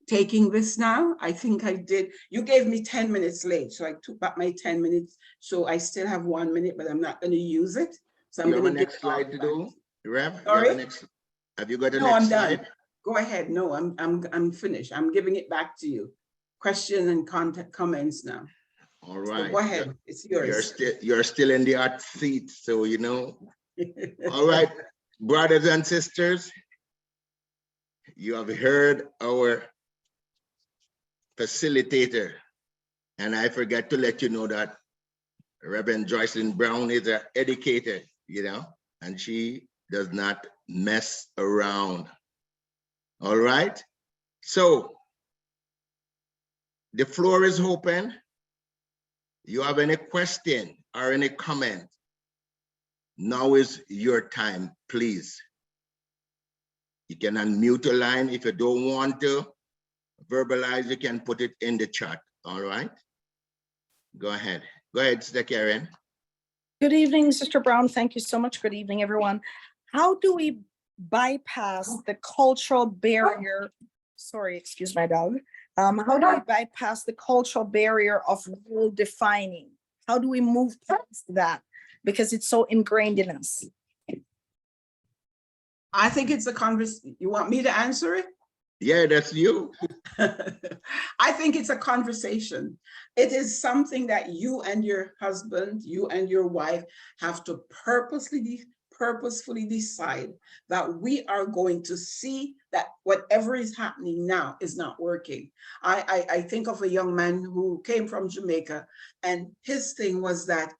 taking this now? I think I did. You gave me 10 minutes late, so I took back my 10 minutes. So I still have 1 minute, but I'm not going to use it. So I'm going to next slide to do, Rev? Sorry? Have you got the No, next I'm slide? done. Go ahead. No, I'm finished. I'm giving it back to you. Questions and comments now. All right. So go ahead. It's yours. You're still in the hot seat, so you know. All right, brothers and sisters, you have heard our facilitator, and I forgot to let you know that Reverend Joycelyn Brown is an educator, and she does not mess around. All right, so The floor is open. You have any question or any comment? Now is your time, please. You can unmute your line. If you don't want to verbalize, you can put it in the chat, all right? Go ahead. Go ahead, Sister Karen. Good evening, Sister Brown. Thank you so much. Good evening, everyone. How do we bypass the cultural barrier? Sorry, excuse my dog. How do we bypass the cultural barrier of role defining? How do we move past that? Because it's so ingrained in us. I think it's a conversation. You want me to answer it? Yeah, that's you. I think it's a conversation. It is something that you and your husband, you and your wife have to purposefully decide that we are going to see that whatever is happening now is not working. I think of a young man who came from Jamaica, and his thing was that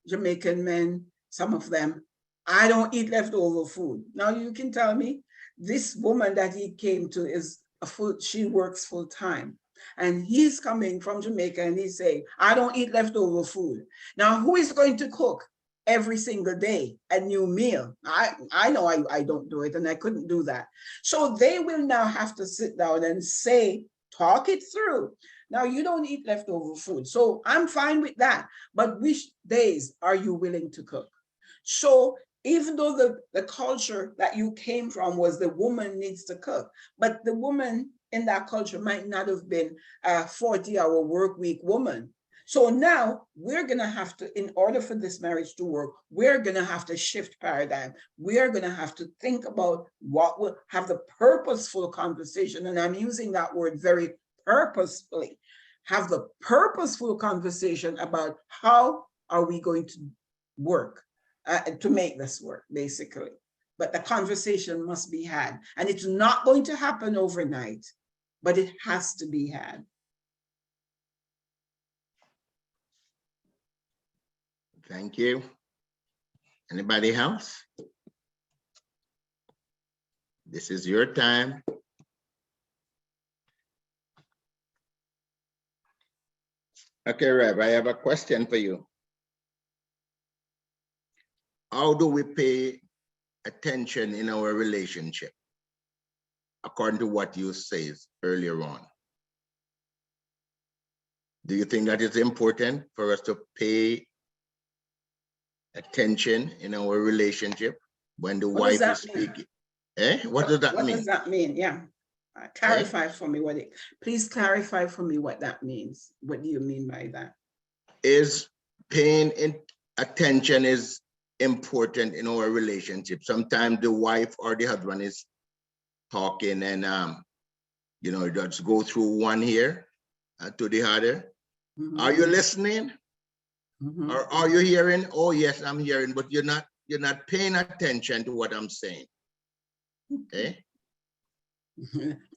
Jamaican men, some of them, I don't eat leftover food. Now you can tell me, this woman that he came to she works full time. And he's coming from Jamaica and he's saying, I don't eat leftover food. Now, who is going to cook every single day a new meal? I know I don't do it, and I couldn't do that. So they will now have to sit down and talk it through. Now, you don't eat leftover food, so I'm fine with that. But which days are you willing to cook? So even though the culture that you came from was the woman needs to cook, but the woman in that culture might not have been a 40-hour work week woman. So now we're going to have to, in order for this marriage to work, we're going to have to shift paradigm. We're going to have to think about what will have the purposeful conversation. And I'm using that word very purposefully. Have the purposeful conversation about how are we going to work. To make this work, basically. But the conversation must be had. And it's not going to happen overnight, but it has to be had. Thank you. Anybody else? This is your time. Okay, Rev, I have a question for you. How do we pay attention in our relationship, according to what you said earlier on? Do you think that it's important for us to pay attention in our relationship when the wife is speaking? What does that mean? What does that mean? Yeah. Clarify for me please clarify for me what that means. What do you mean by that? Is paying attention is important in our relationship. Sometimes the wife or the husband is talking and just go through one ear to the other. Mm-hmm. Are you listening? Mm-hmm. Or are you hearing? Oh yes, I'm hearing, but you're not paying attention to what I'm saying. Okay.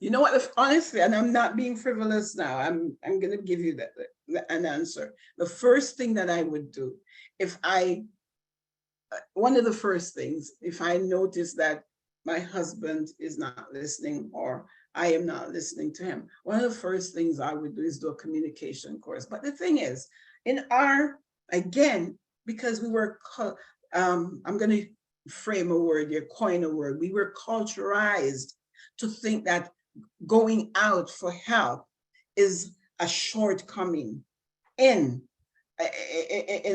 You know what? Honestly, and I'm not being frivolous now. I'm going to give you an answer. The first thing that I would do, one of the first things, if I notice that my husband is not listening or I am not listening to him, one of the first things I would do is do a communication course. But the thing is, again, because we were, I'm going to frame a word here, coin a word, we were culturalized to think that going out for help is a shortcoming in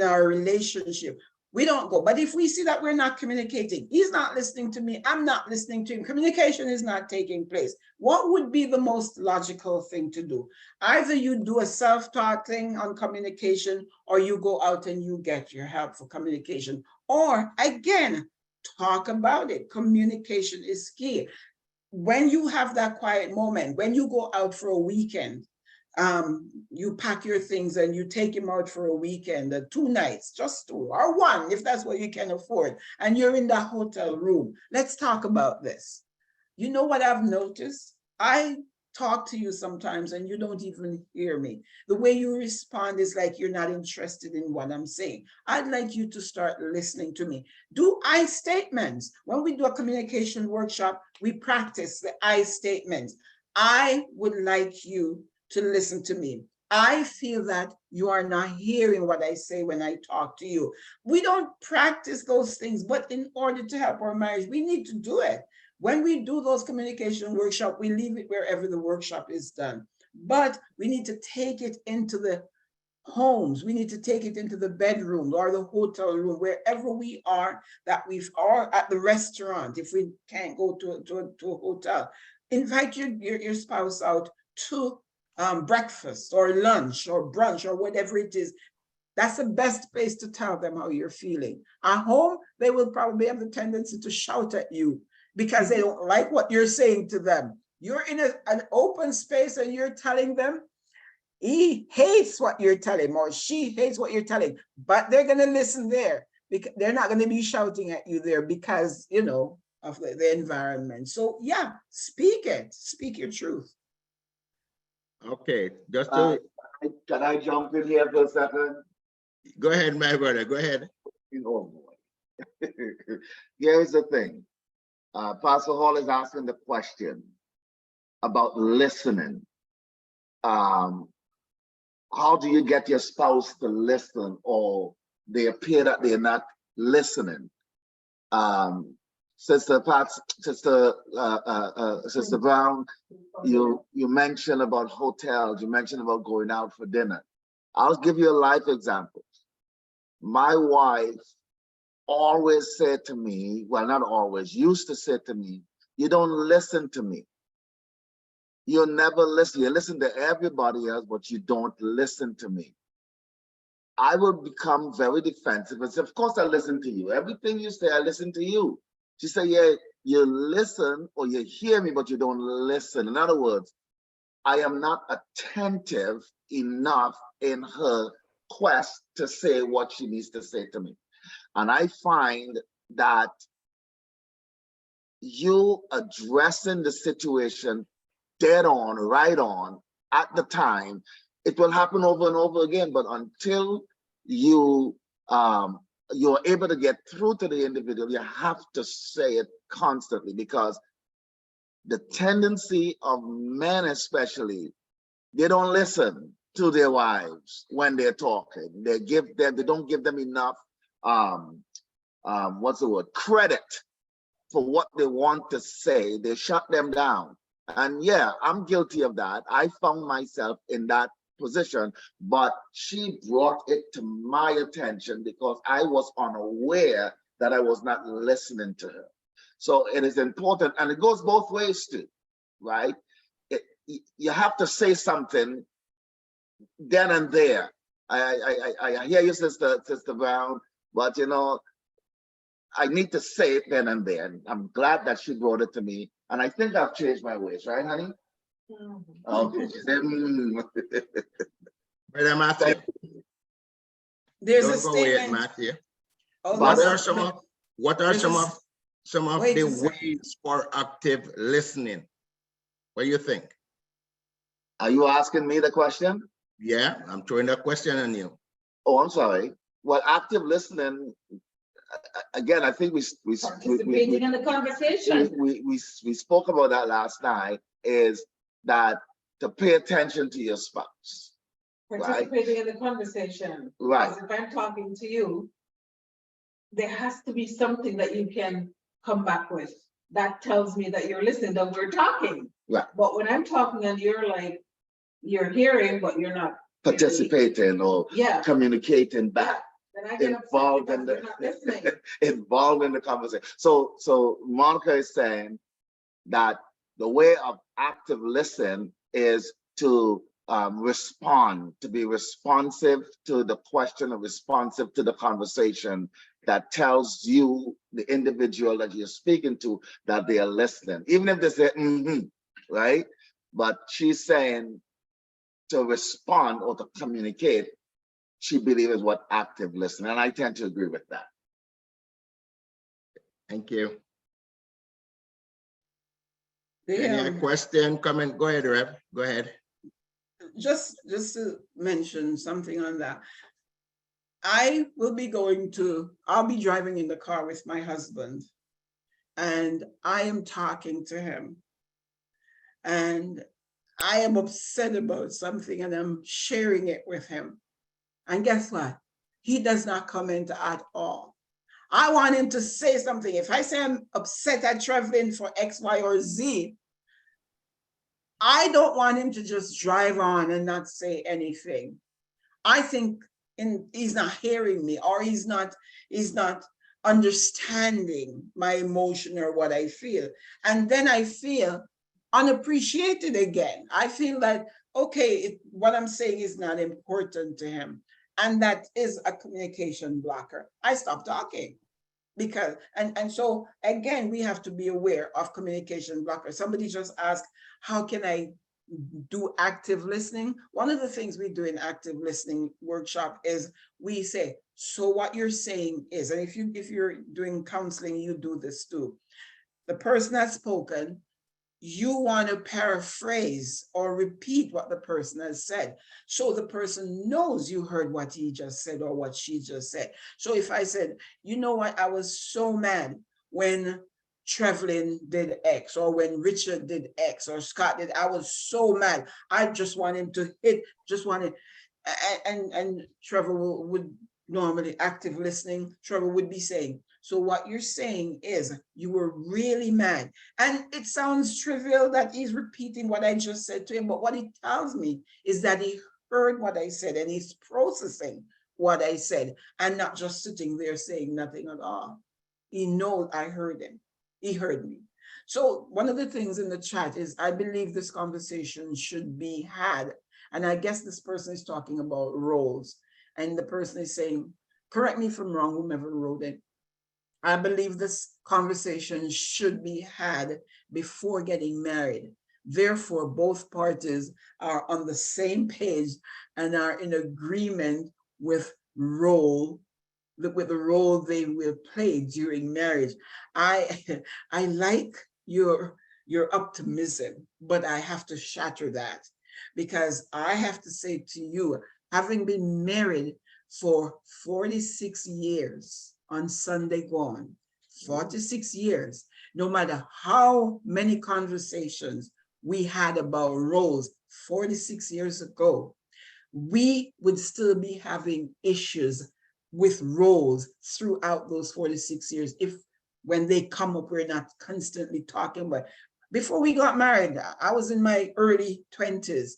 our relationship. We don't go. But if we see that we're not communicating, he's not listening to me, I'm not listening to him, communication is not taking place, what would be the most logical thing to do? Either you do a self-taught thing on communication, or you go out and you get your help for communication. Or again, talk about it. Communication is key. When you have that quiet moment, when you go out for a weekend, you pack your things and you take him out for a weekend, 2 nights, just 2 or 1, if that's what you can afford, and you're in the hotel room. Let's talk about this. You know what I've noticed? I talk to you sometimes and you don't even hear me. The way you respond is like you're not interested in what I'm saying. I'd like you to start listening to me. Do I statements. When we do a communication workshop, we practice the I statements. I would like you to listen to me. I feel that you are not hearing what I say when I talk to you. We don't practice those things, but in order to help our marriage, we need to do it. When we do those communication workshops, we leave it wherever the workshop is done. But we need to take it into the homes. We need to take it into the bedroom or the hotel room, wherever we are, that we've are at the restaurant. If we can't go to a hotel, invite your spouse out to breakfast or lunch or brunch or whatever it is. That's the best place to tell them how you're feeling. At home, they will probably have the tendency to shout at you because they don't like what you're saying to them. You're in an open space and you're telling them, he hates what you're telling, or she hates what you're telling, but they're going to listen there because they're not going to be shouting at you there because, you know, of the environment. So yeah, speak it, speak your truth. Okay, just to Can I jump in here for a second? go ahead, my brother, go ahead. Oh boy. Here's the thing. Pastor Hall is asking the question about listening. How do you get your spouse to listen, or they appear that they're not listening? Sister Brown, you mentioned about hotels, you mentioned about going out for dinner. I'll give you a life example. My wife always said to me, well, not always, used to say to me, you don't listen to me. You'll never listen. You listen to everybody else, but you don't listen to me. I would become very defensive and say, of course I listen to you. Everything you say, I listen to you. She said, yeah, you listen or you hear me, but you don't listen. In other words, I am not attentive enough in her quest to say what she needs to say to me. And I find that you addressing the situation dead on, right on, at the time, it will happen over and over again. But until you're able to get through to the individual, you have to say it constantly, because the tendency of men especially, they don't listen to their wives when they're talking. They don't give them enough credit for what they want to say. They shut them down. And yeah, I'm guilty of that. I found myself in that position, but she brought it to my attention because I was unaware that I was not listening to her. So it is important, and it goes both ways too, right? You have to say something then and there. I hear you, Sister Brown, but you know, I need to say it then and there. And I'm glad that she brought it to me. And I think I've changed my ways, right, honey? Okay. Brother Matthew, There's a don't go away, statement. Matthew. Oh, What no, are some of there's some of wait the a second. ways for active listening? What do you think? Are you asking me the question? Yeah, I'm throwing that question on you. Oh, I'm sorry. Well, active listening, again, I think participating in the conversation. we spoke about that last night, is that to pay attention to your spouse. Participating in the conversation. Right. Because if I'm talking to you, there has to be something that you can come back with that tells me that you're listening, that we're talking. Right. But when I'm talking and you're like, you're hearing, but you're not Participating or communicating back. Then I get involved in the involved in the conversation. So Monica is saying that the way of active listen is to respond, to be responsive to the question, or responsive to the conversation that tells you, the individual that you're speaking to, that they are listening, even if they say right? But she's saying to respond or to communicate, she believes is what active listening, and I tend to agree with that. Thank you. Any question, comment? Go ahead, Rev. Go ahead. Just to mention something on that. I'll be driving in the car with my husband, and I am talking to him. and I am upset about something and I'm sharing it with him. And guess what? He does not comment at all. I want him to say something. If I say I'm upset at traveling for X, Y, or Z, I don't want him to just drive on and not say anything. I think he's not hearing me, or he's not understanding my emotion or what I feel. And then I feel unappreciated again. I feel that, okay, what I'm saying is not important to him. And that is a communication blocker. I stop talking. Because, and so again, we have to be aware of communication blockers. Somebody just asked, how can I do active listening? One of the things we do in active listening workshop is we say, so what you're saying is, and if you're doing counseling, you do this too. The person has spoken, you want to paraphrase or repeat what the person has said, so the person knows you heard what he just said or what she just said. So if I said, you know what, I was so mad when Trevlin did X, or when Richard did X, or Scott did, I was so mad. I just want him to hit, just wanted, and Trevor would normally, active listening, Trevor would be saying, so what you're saying is you were really mad. And it sounds trivial that he's repeating what I just said to him, but what it tells me is that he heard what I said and he's processing what I said and not just sitting there saying nothing at all. He knows I heard him. He heard me. So one of the things in the chat is, I believe this conversation should be had. And I guess this person is talking about roles. And the person is saying, correct me if I'm wrong, whomever wrote it, I believe this conversation should be had before getting married. Therefore, both parties are on the same page and are in agreement with the role they will play during marriage. I like your optimism, but I have to shatter that, because I have to say to you, having been married for 46 years, on Sunday gone, 46 years, no matter how many conversations we had about roles 46 years ago, we would still be having issues with roles throughout those 46 years. If when they come up, we're not constantly talking about. Before we got married, I was in my early 20s.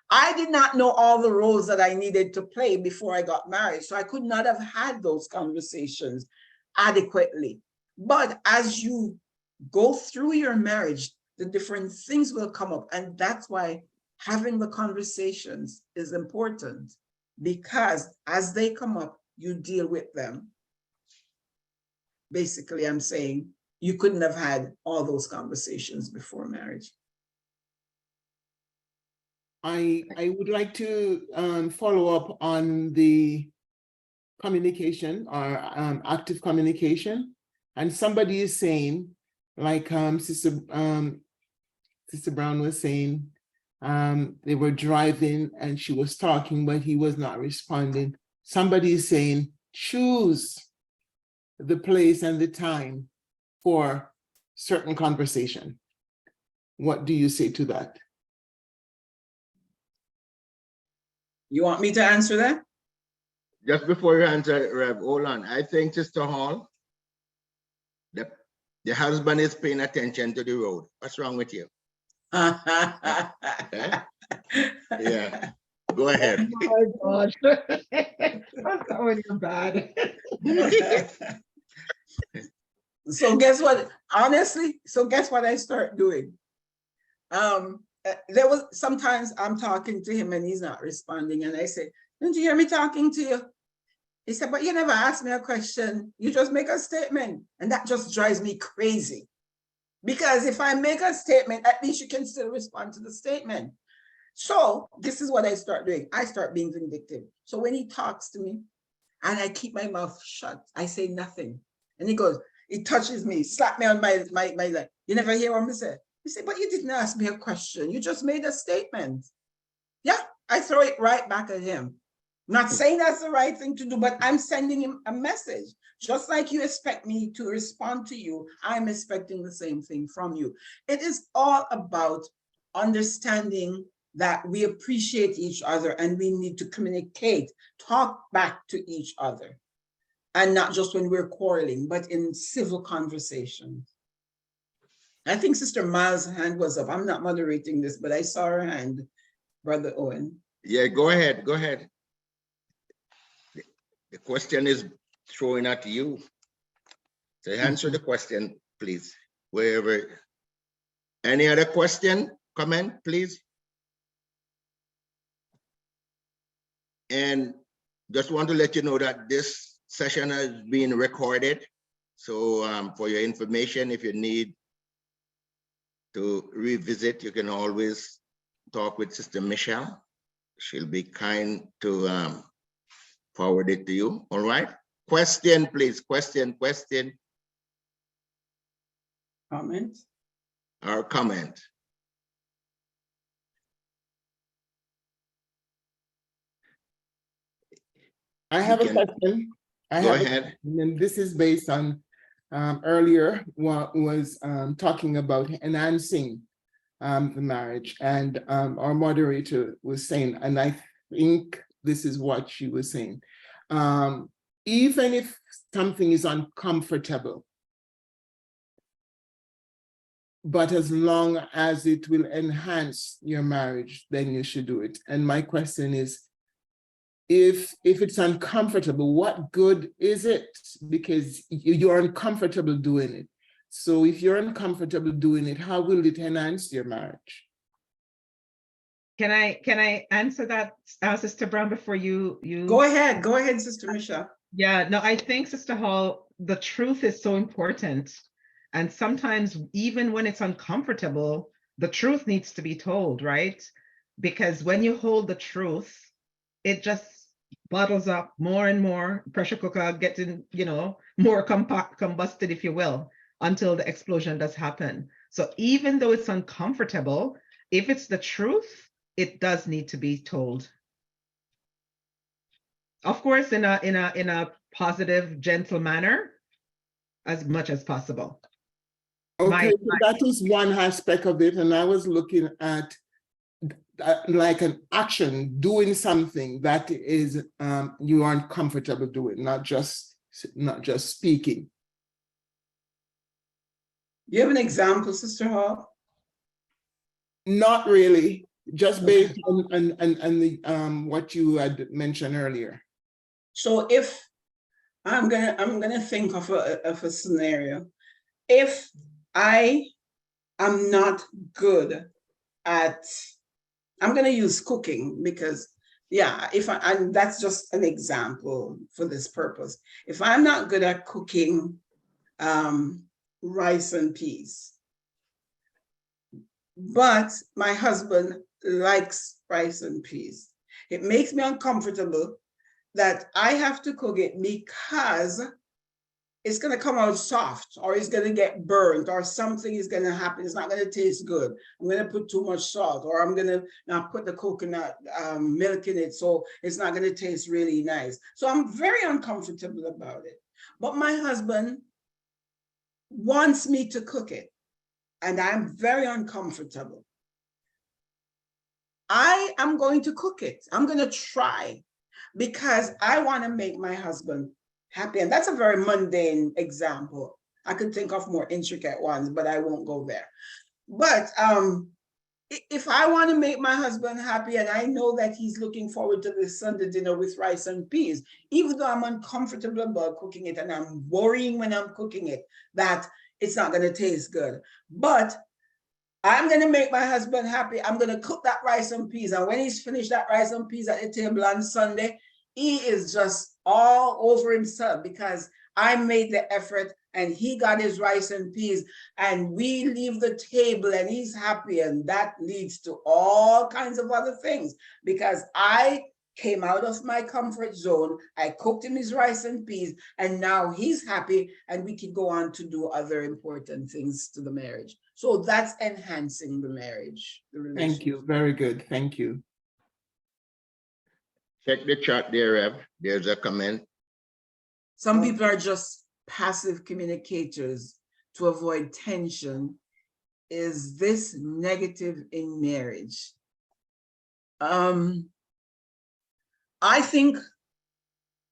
I did not know all the roles that I needed to play before I got married. So I could not have had those conversations adequately. But as you go through your marriage, the different things will come up. And that's why having the conversations is important, because as they come up, you deal with them. Basically, I'm saying you couldn't have had all those conversations before marriage. I would like to follow up on the communication or active communication. And somebody is saying, like Sister Brown was saying, they were driving and she was talking, but he was not responding. Somebody is saying, choose the place and the time for certain conversation. What do you say to that? You want me to answer that? Just before you answer, Rev, hold on. I think, Sister Hall, the husband is paying attention to the road. What's wrong with you? Yeah. Go ahead. Oh my gosh. That's when you're bad. So guess what? Honestly, so guess what I start doing? There was sometimes I'm talking to him and he's not responding, and I say, "Didn't you hear me talking to you?" He said, "But you never asked me a question. You just make a statement," and that just drives me crazy. Because if I make a statement, at least you can still respond to the statement. So this is what I start doing. I start being vindictive. So when he talks to me and I keep my mouth shut, I say nothing. And he goes, he touches me, slap me on my leg. You never hear what I say? He said, "But you didn't ask me a question. You just made a statement." Yeah, I throw it right back at him. Not saying that's the right thing to do, but I'm sending him a message. Just like you expect me to respond to you, I'm expecting the same thing from you. It is all about understanding that we appreciate each other and we need to communicate, talk back to each other. And not just when we're quarreling, but in civil conversations. I think Sister Miles' hand was up. I'm not moderating this, but I saw her hand, Brother Owen. Yeah, go ahead, go ahead. The question is thrown at you. So answer the question, please, wherever. Any other question, comment, please? And just want to let you know that this session is being recorded. So for your information, if you need to revisit, you can always talk with Sister Michelle. She'll be kind to forward it to you. All right. Question, please. Question. Comment? Or comment. I have a can- question. Go ahead. And this is based on earlier what was talking about enhancing the marriage, and our moderator was saying, and I think this is what she was saying. Even if something is uncomfortable, but as long as it will enhance your marriage, then you should do it. And my question is, if it's uncomfortable, what good is it? Because you're uncomfortable doing it. So if you're uncomfortable doing it, how will it enhance your marriage? Can I answer that, Sister Brown, before you? Go ahead, Sister Michelle. Yeah, no, I think, Sister Hall, the truth is so important. And sometimes even when it's uncomfortable, the truth needs to be told, right? Because when you hold the truth, it just bottles up more and more, pressure cooker getting, more combusted, if you will, until the explosion does happen. So even though it's uncomfortable, if it's the truth, it does need to be told. Of course, in a positive, gentle manner, as much as possible. Okay, so that is one aspect of it. And I was looking at like an action, doing something that is you aren't comfortable doing, not just speaking. You have an example, Sister Hall? Not really, just Okay. based on the what you had mentioned earlier. So if I'm gonna think of a scenario. If I am not good at, I'm gonna use cooking because, yeah, and that's just an example for this purpose. If I'm not good at cooking rice and peas, but my husband likes rice and peas, it makes me uncomfortable that I have to cook it because it's going to come out soft, or it's going to get burnt, or something is going to happen. It's not going to taste good. I'm going to put too much salt, or I'm going to not put the coconut milk in it, so it's not going to taste really nice. So I'm very uncomfortable about it. But my husband wants me to cook it, and I'm very uncomfortable. I am going to cook it. I'm going to try, because I want to make my husband happy. And that's a very mundane example. I could think of more intricate ones, but I won't go there. But if I want to make my husband happy, and I know that he's looking forward to this Sunday dinner with rice and peas, even though I'm uncomfortable about cooking it, and I'm worrying when I'm cooking it that it's not going to taste good, but I'm going to make my husband happy. I'm going to cook that rice and peas. And when he's finished that rice and peas at the table on Sunday, he is just all over himself because I made the effort and he got his rice and peas, and we leave the table and he's happy. And that leads to all kinds of other things because I came out of my comfort zone. I cooked him his rice and peas, and now he's happy, and we can go on to do other important things to the marriage. So that's enhancing the marriage. Thank you. Very good. Thank you. Check the chat there, Rev. There's a comment. Some people are just passive communicators to avoid tension is this negative in marriage? I think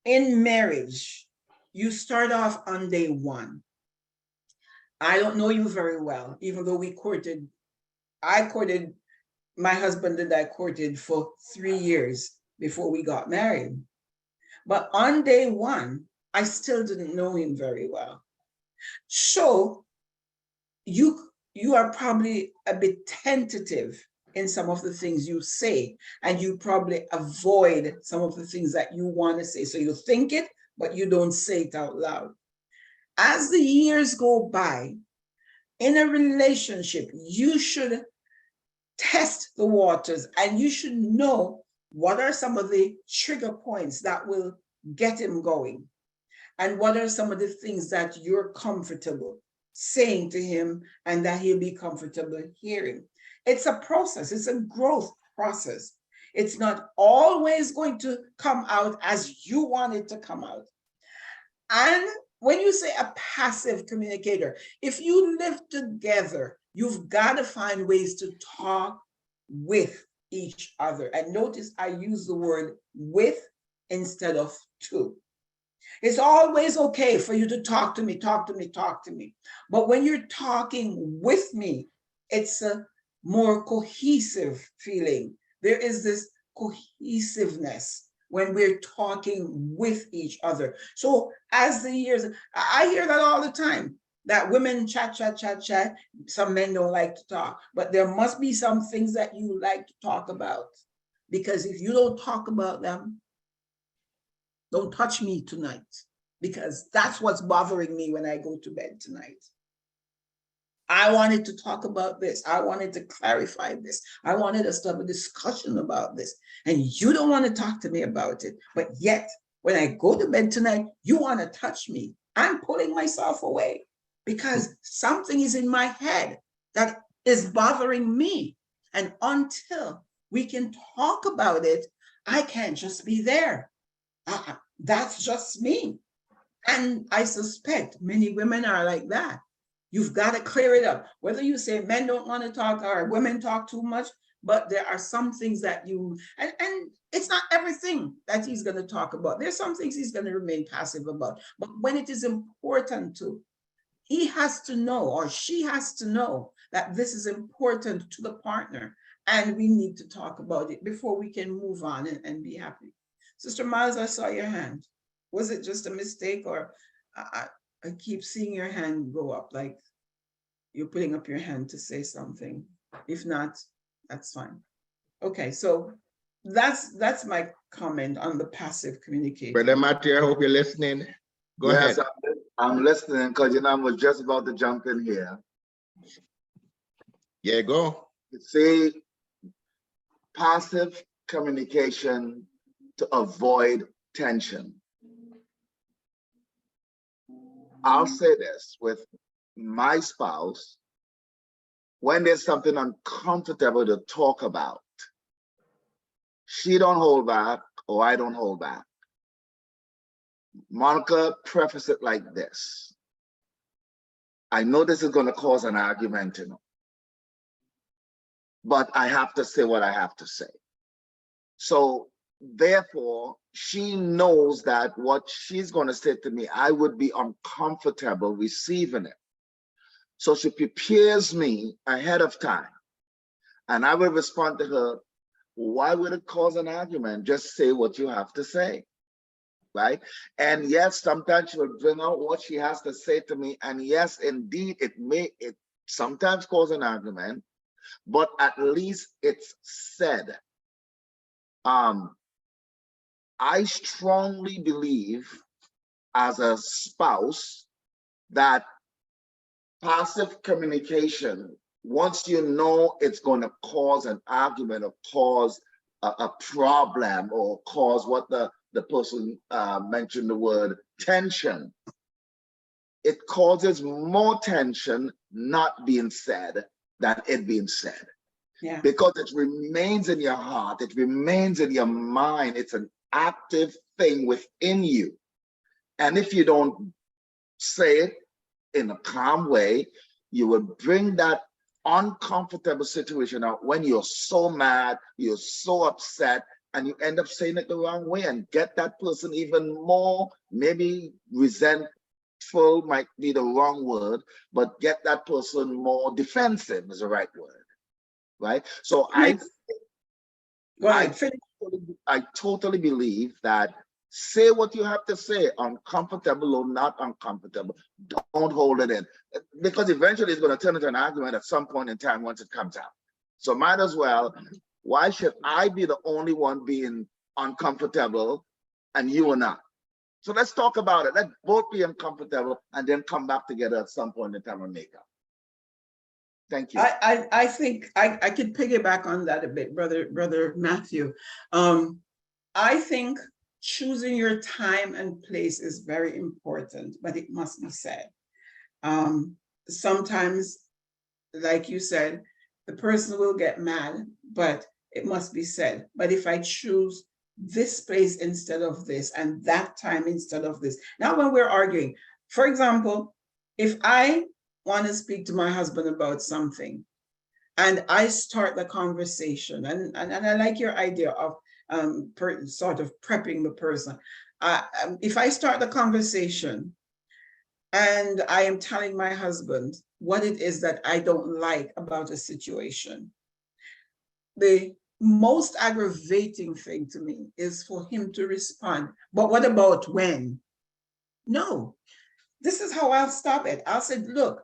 in marriage, you start off on day one. I don't know you very well, even though we courted. I courted, my husband and I courted for 3 years before we got married. But on day one, I still didn't know him very well. So you are probably a bit tentative in some of the things you say, and you probably avoid some of the things that you want to say. So you think it, but you don't say it out loud. As the years go by, in a relationship, you should test the waters, and you should know what are some of the trigger points that will get him going, and what are some of the things that you're comfortable saying to him and that he'll be comfortable hearing. It's a process, it's a growth process. It's not always going to come out as you want it to come out. And when you say a passive communicator, if you live together, you've got to find ways to talk with each other. And notice I use the word with instead of to. It's always okay for you to talk to me, talk to me, talk to me. But when you're talking with me, it's a more cohesive feeling. There is this cohesiveness when we're talking with each other. So as the years, I hear that all the time, that women chat, chat, chat, chat. Some men don't like to talk, but there must be some things that you like to talk about. Because if you don't talk about them, don't touch me tonight, because that's what's bothering me when I go to bed tonight. I wanted to talk about this. I wanted to clarify this. I wanted us to have a discussion about this. And you don't want to talk to me about it. But yet, when I go to bed tonight, you want to touch me. I'm pulling myself away because something is in my head that is bothering me. And until we can talk about it, I can't just be there. That's just me. And I suspect many women are like that. You've got to clear it up. Whether you say men don't want to talk or women talk too much, but there are some things that you, and it's not everything that he's going to talk about. There's some things he's going to remain passive about. But when it is important to, he has to know, or she has to know, that this is important to the partner. And we need to talk about it before we can move on and be happy. Sister Miles, I saw your hand. Was it just a mistake, or I keep seeing your hand go up, like you're putting up your hand to say something? If not, that's fine. Okay, so that's my comment on the passive communication. Brother Matthew, I hope you're listening. Go Yes, ahead. I'm listening because I was just about to jump in here. Yeah, go. You see, passive communication to avoid tension. I'll say this with my spouse, when there's something uncomfortable to talk about, she don't hold back or I don't hold back. Monica prefaced it like this: I know this is going to cause an argument, but I have to say what I have to say. So therefore, she knows that what she's going to say to me, I would be uncomfortable receiving it. So she prepares me ahead of time. And I will respond to her, why would it cause an argument? Just say what you have to say, right? And yes, sometimes she will bring out what she has to say to me. And yes, indeed, it sometimes cause an argument, but at least it's said. I strongly believe as a spouse that passive communication, once you know it's going to cause an argument or cause a problem or cause what the person mentioned the word tension, it causes more tension not being said than it being said. Yeah. Because it remains in your heart, it remains in your mind, it's an active thing within you. And if you don't say it in a calm way, you will bring that uncomfortable situation, now when you're so mad, you're so upset, and you end up saying it the wrong way and get that person even more, maybe resentful might be the wrong word, but get that person more defensive is the right word, right? So Go ahead, finish. I totally believe that say what you have to say, uncomfortable or not uncomfortable, don't hold it in, because eventually it's going to turn into an argument at some point in time once it comes out. So might as well, why should I be the only one being uncomfortable and you are not? So let's talk about it. Let's both be uncomfortable and then come back together at some point in time and make up. Thank you. I think I could piggyback on that a bit, brother Matthew. I think choosing your time and place is very important, but it must be said. Sometimes, like you said, the person will get mad, but it must be said. But if I choose this place instead of this and that time instead of this, now when we're arguing, for example, if I want to speak to my husband about something and I start the conversation, and I like your idea of sort of prepping the person. If I start the conversation and I am telling my husband what it is that I don't like about a situation, the most aggravating thing to me is for him to respond, but what about when? No, this is how I'll stop it. I'll say, look,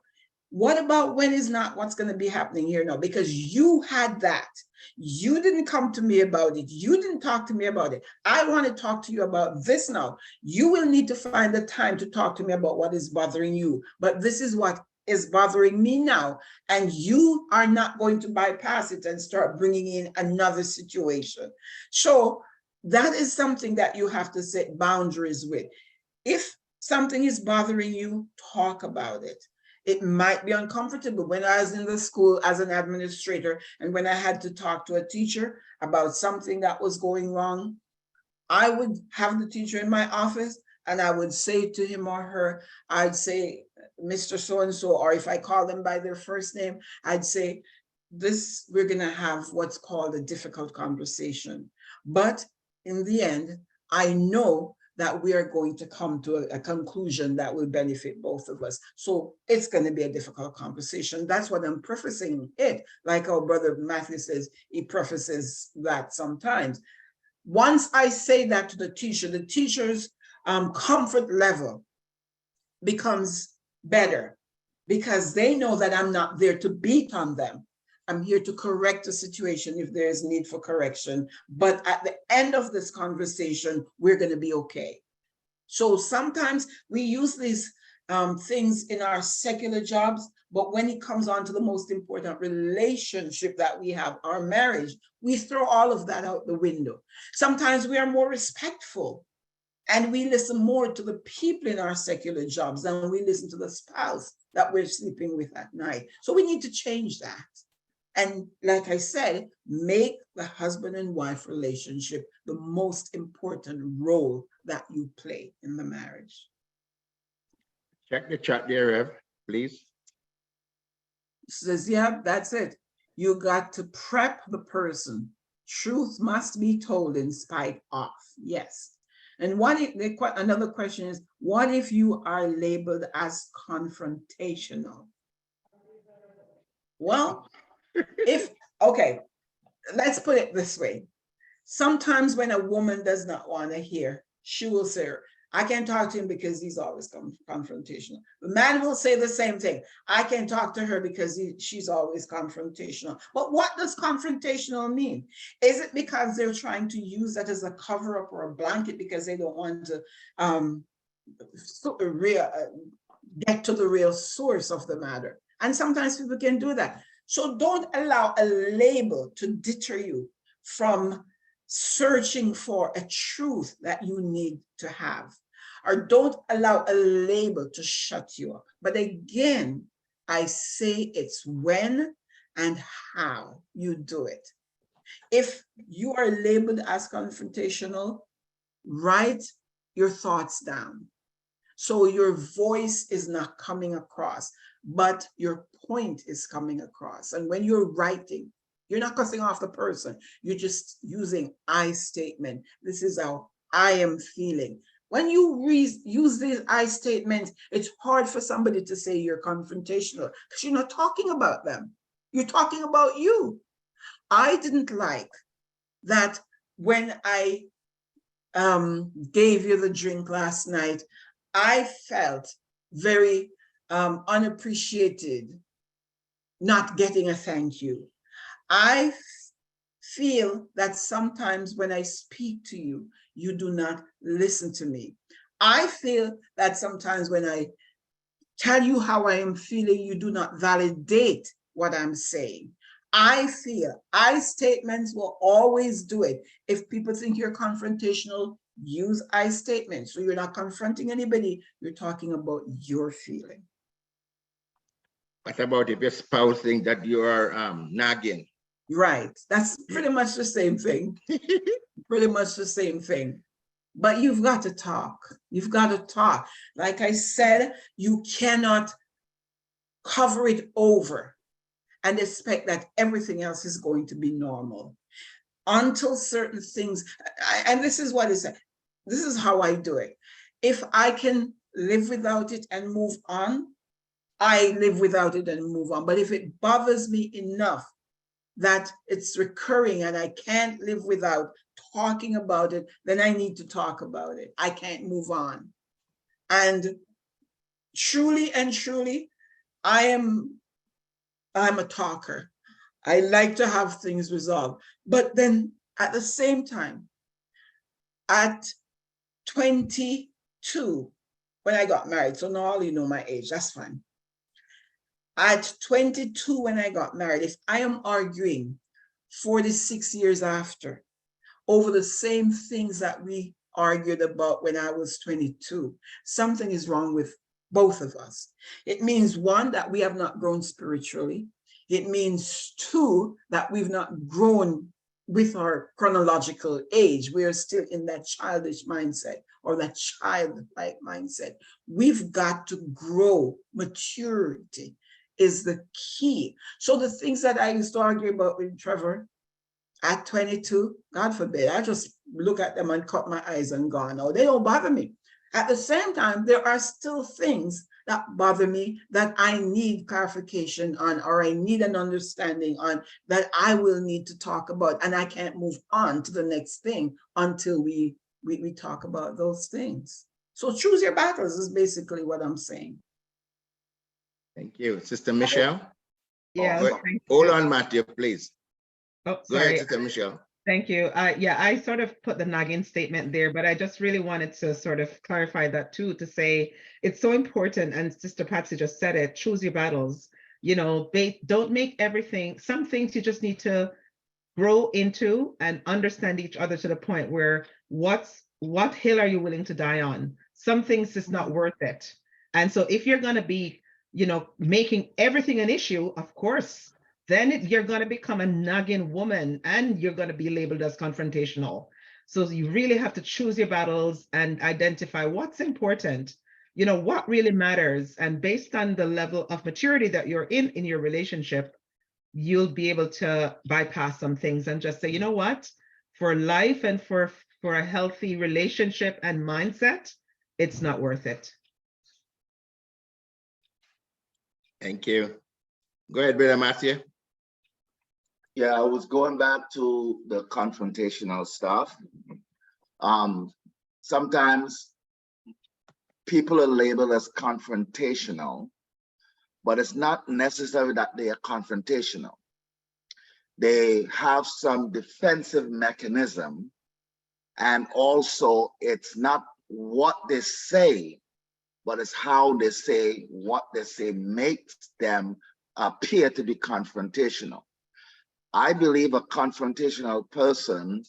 what about when is not what's going to be happening here now? Because you had that. You didn't come to me about it. You didn't talk to me about it. I want to talk to you about this now. You will need to find the time to talk to me about what is bothering you. But this is what is bothering me now. And you are not going to bypass it and start bringing in another situation. So that is something that you have to set boundaries with. If something is bothering you, talk about it. It might be uncomfortable. When I was in the school as an administrator and when I had to talk to a teacher about something that was going wrong, I would have the teacher in my office and I would say to him or her, I'd say, Mr. So-and-so, or if I call them by their first name, I'd say, we're gonna have what's called a difficult conversation. But in the end, I know that we are going to come to a conclusion that will benefit both of us. So it's going to be a difficult conversation. That's what I'm prefacing it. Like our brother Matthew says, he prefaces that sometimes. Once I say that to the teacher's comfort level becomes better because they know that I'm not there to beat on them. I'm here to correct the situation if there is need for correction. But at the end of this conversation, we're going to be okay. So sometimes we use these things in our secular jobs, but when it comes on to the most important relationship that we have, our marriage, we throw all of that out the window. Sometimes we are more respectful and we listen more to the people in our secular jobs than we listen to the spouse that we're sleeping with at night. So we need to change that. And like I said, make the husband and wife relationship the most important role that you play in the marriage. Check the chat there, Rev, please. Says, yeah, that's it. You got to prep the person. Truth must be told in spite of. Yes. And another question is, what if you are labeled as confrontational? Well, okay, let's put it this way. Sometimes when a woman does not want to hear, she will say, I can't talk to him because he's always confrontational. The man will say the same thing. I can't talk to her because she's always confrontational. But what does confrontational mean? Is it because they're trying to use that as a cover up or a blanket because they don't want to get to the real source of the matter? And sometimes people can do that. So don't allow a label to deter you from searching for a truth that you need to have, or don't allow a label to shut you up. But again, I say it's when and how you do it. If you are labeled as confrontational, write your thoughts down so your voice is not coming across. but your point is coming across. And when you're writing, you're not cussing off the person. You're just using I statement. This is how I am feeling. When you use these I statements, it's hard for somebody to say you're confrontational because you're not talking about them. You're talking about you. I didn't like that when I gave you the drink last night, I felt very unappreciated, not getting a thank you. I feel that sometimes when I speak to you, you do not listen to me. I feel that sometimes when I tell you how I am feeling, you do not validate what I'm saying. I feel I statements will always do it. If people think you're confrontational, use I statements. So you're not confronting anybody, you're talking about your feeling. What about if your spouse thinks that you are nagging? Right. That's pretty much the same thing. Pretty much the same thing. But you've got to talk. You've got to talk. Like I said, you cannot cover it over and expect that everything else is going to be normal until certain things. And this is what is, this is how I do it. If I can live without it and move on, I live without it and move on. But if it bothers me enough that it's recurring and I can't live without talking about it, then I need to talk about it. I can't move on. And truly and truly, I'm a talker. I like to have things resolved. But then at the same time, at 22, when I got married, so now all you know my age, that's fine. At 22, when I got married, if I am arguing 46 years after over the same things that we argued about when I was 22, something is wrong with both of us. It means, one, that we have not grown spiritually. It means, two, that we've not grown with our chronological age. We are still in that childish mindset or that childlike mindset. We've got to grow. Maturity is the key. So the things that I used to argue about with Trevor at 22, God forbid, I just look at them and cut my eyes and gone. No, they don't bother me. At the same time, there are still things that bother me that I need clarification on, or I need an understanding on, that I will need to talk about, and I can't move on to the next thing until we talk about those things. So choose your battles is basically what I'm saying. Thank you. Sister Michelle? Yeah. Go- Hold on, Matthew, please. Oh, Go ahead, sorry. Sister Michelle. Thank you. Yeah, I sort of put the nagging statement there, but I just really wanted to sort of clarify that too, to say it's so important. And Sister Patsy just said it, choose your battles. You know, don't make everything, some things you just need to grow into and understand each other to the point where what hill are you willing to die on? Some things is not worth it. And so if you're going to be, you know, making everything an issue, of course, then you're going to become a nagging woman and you're going to be labeled as confrontational. So you really have to choose your battles and identify what's important, you know, what really matters. And based on the level of maturity that you're in your relationship, you'll be able to bypass some things and just say, you know what, for life and for a healthy relationship and mindset, it's not worth it. Thank you. Go ahead, Brother Matthew. Yeah, I was going back to the confrontational stuff. Sometimes people are labeled as confrontational, but it's not necessary that they are confrontational. They have some defensive mechanism, and also it's not what they say, but it's how they say what they say makes them appear to be confrontational. I believe a confrontational person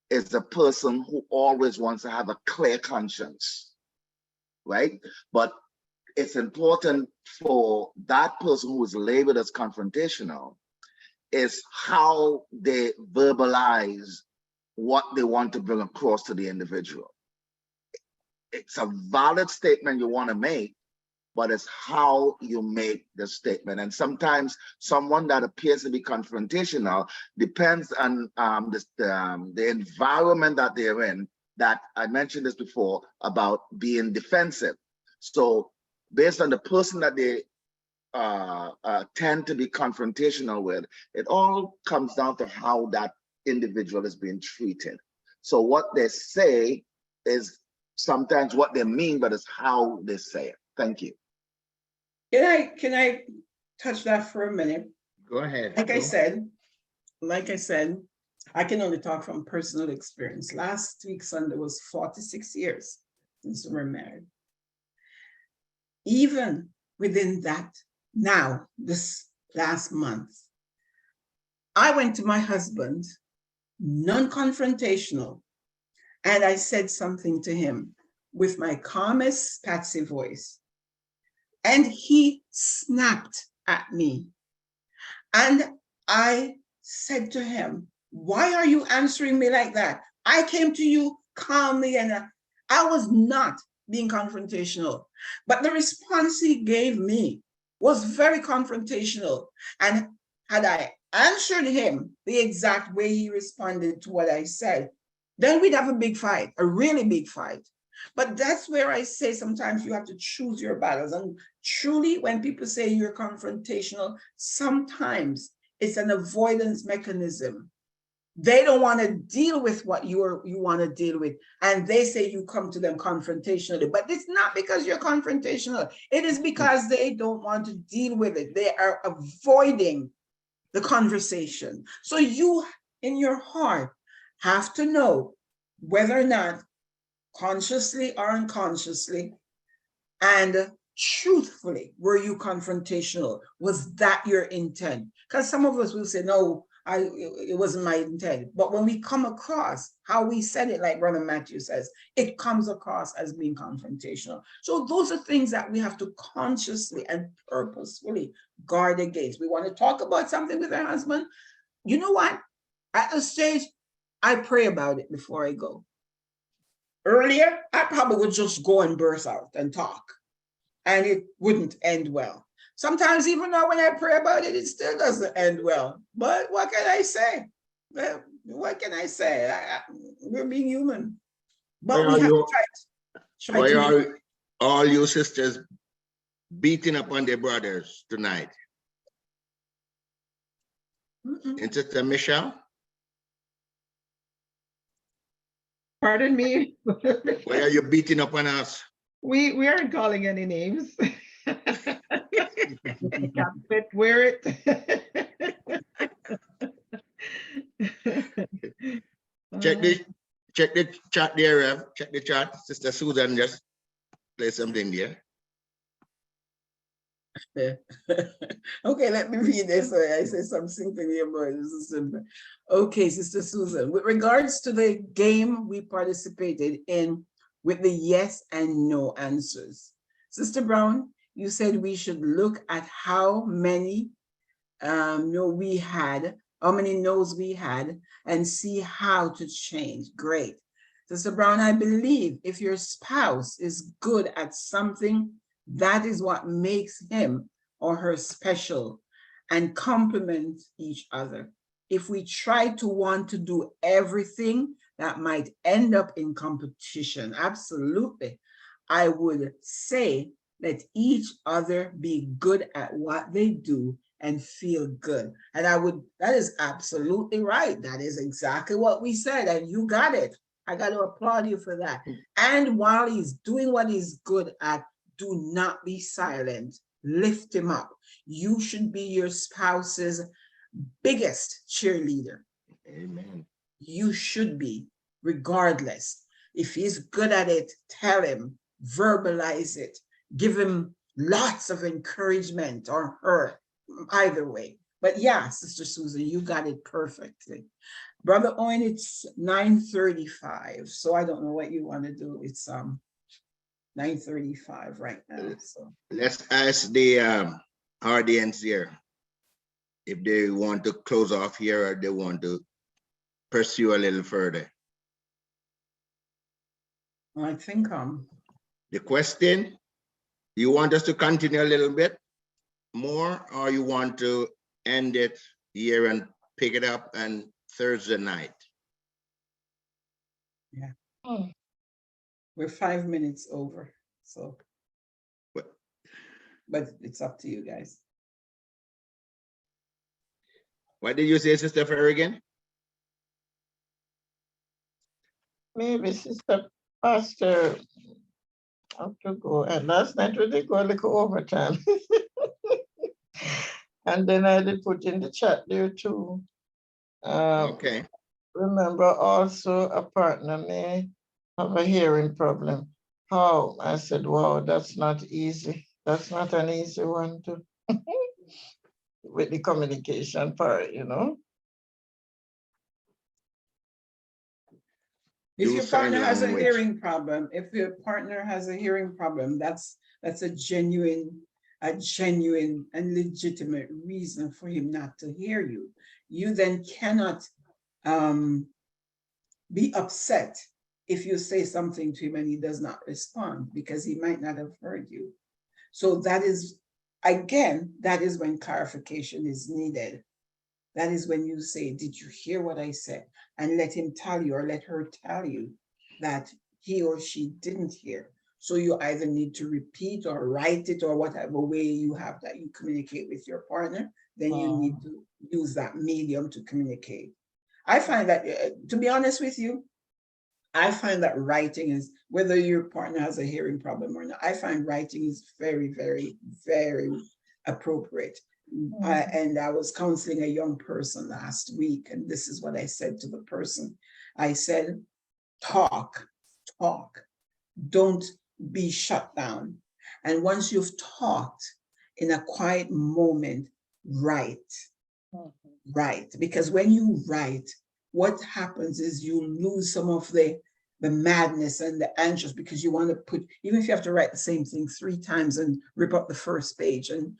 is a person who always wants to have a clear conscience, right? But it's important for that person who is labeled as confrontational is how they verbalize what they want to bring across to the individual. It's a valid statement you want to make, but it's how you make the statement. And sometimes someone that appears to be confrontational depends on the environment that they're in, that I mentioned this before about being defensive. So based on the person that they tend to be confrontational with, it all comes down to how that individual is being treated. So what they say is sometimes what they mean, but it's how they say it. Thank you. Can I touch that for a minute? Go ahead. Like I said, I can only talk from personal experience. Last week Sunday was 46 years since we were married. Even within that, now, this last month, I went to my husband, non-confrontational, and I said something to him with my calmest Patsy voice. And he snapped at me. And I said to him, why are you answering me like that? I came to you calmly and I was not being confrontational. But the response he gave me was very confrontational. And had I answered him the exact way he responded to what I said, then we'd have a big fight, a really big fight. But that's where I say sometimes you have to choose your battles. And truly, when people say you're confrontational, sometimes it's an avoidance mechanism. They don't want to deal with what you want to deal with. And they say you come to them confrontationally. But it's not because you're confrontational. It is because they don't want to deal with it. They are avoiding the conversation. So you, in your heart, have to know whether or not, consciously or unconsciously, and truthfully, were you confrontational? Was that your intent? Because some of us will say, no, it wasn't my intent. But when we come across how we said it, like Brother Matthew says, it comes across as being confrontational. So those are things that we have to consciously and purposefully guard against. We want to talk about something with our husband. You know what? At a stage, I pray about it before I go. Earlier, I probably would just go and burst out and talk, and it wouldn't end well. Sometimes, even though when I pray about it, it still doesn't end well. But what can I say? Well, what can I say? We're being human. But we have to try Why to are all you sisters beating up on their brothers tonight? And Sister Michelle? Pardon me? Why are you beating up on us? We aren't calling any names. You can't fit where it. Check the chat there, Rev. Check the chat. Sister Susan just play something there. Okay, let me read this. I say something here, this is simple. Okay, Sister Susan, with regards to the game we participated in with the yes and no answers, Sister Brown, you said we should look at how many no's we had, and see how to change. Great. Sister Brown, I believe if your spouse is good at something, that is what makes him or her special, and complement each other. If we try to want to do everything, that might end up in competition. Absolutely. I would say let each other be good at what they do and feel good. And that is absolutely right. That is exactly what we said, and you got it. I got to applaud you for that. And while he's doing what he's good at, do not be silent. Lift him up. You should be your spouse's biggest cheerleader. Amen. You should be, regardless. If he's good at it, tell him, verbalize it, give him lots of encouragement, or her, either way. But yeah, Sister Susan, you got it perfectly. Brother Owen, it's 9:35, so I don't know what you want to do. It's 9:35 right now. So let's ask the audience here if they want to close off here or they want to pursue a little further. I think the question, You want us to continue a little bit more, or you want to end it here and pick it up on Thursday night? We're 5 minutes over, so, What- but it's up to you guys. What did you say, Sister Farragon? Maybe Sister Pastor have to go. And last night we did go a little overtime. And then I did put in the chat there too. Okay. Remember also a partner may have a hearing problem. How? I said, wow, that's not easy. That's not an easy one to with the communication part, you know. If Do your sign partner has a language. hearing problem, if your partner has a hearing problem, that's a genuine and legitimate reason for him not to hear you. You then cannot be upset if you say something to him and he does not respond, because he might not have heard you. So that is, again, that is when clarification is needed. That is when you say, did you hear what I said? And let him tell you or let her tell you that he or she didn't hear. So you either need to repeat or write it, or whatever way you have that you communicate with your partner, then you need to use that medium to communicate. I find that, to be honest with you, I find that writing is, whether your partner has a hearing problem or not, I find writing is very, very, very appropriate. And I was counseling a young person last week, and this is what I said to the person. I said, talk, don't be shut down. And once you've talked in a quiet moment, write. Because when you write, what happens is you lose some of the madness and the anxious, because you want to put, even if you have to write the same thing 3 times and rip up the first page and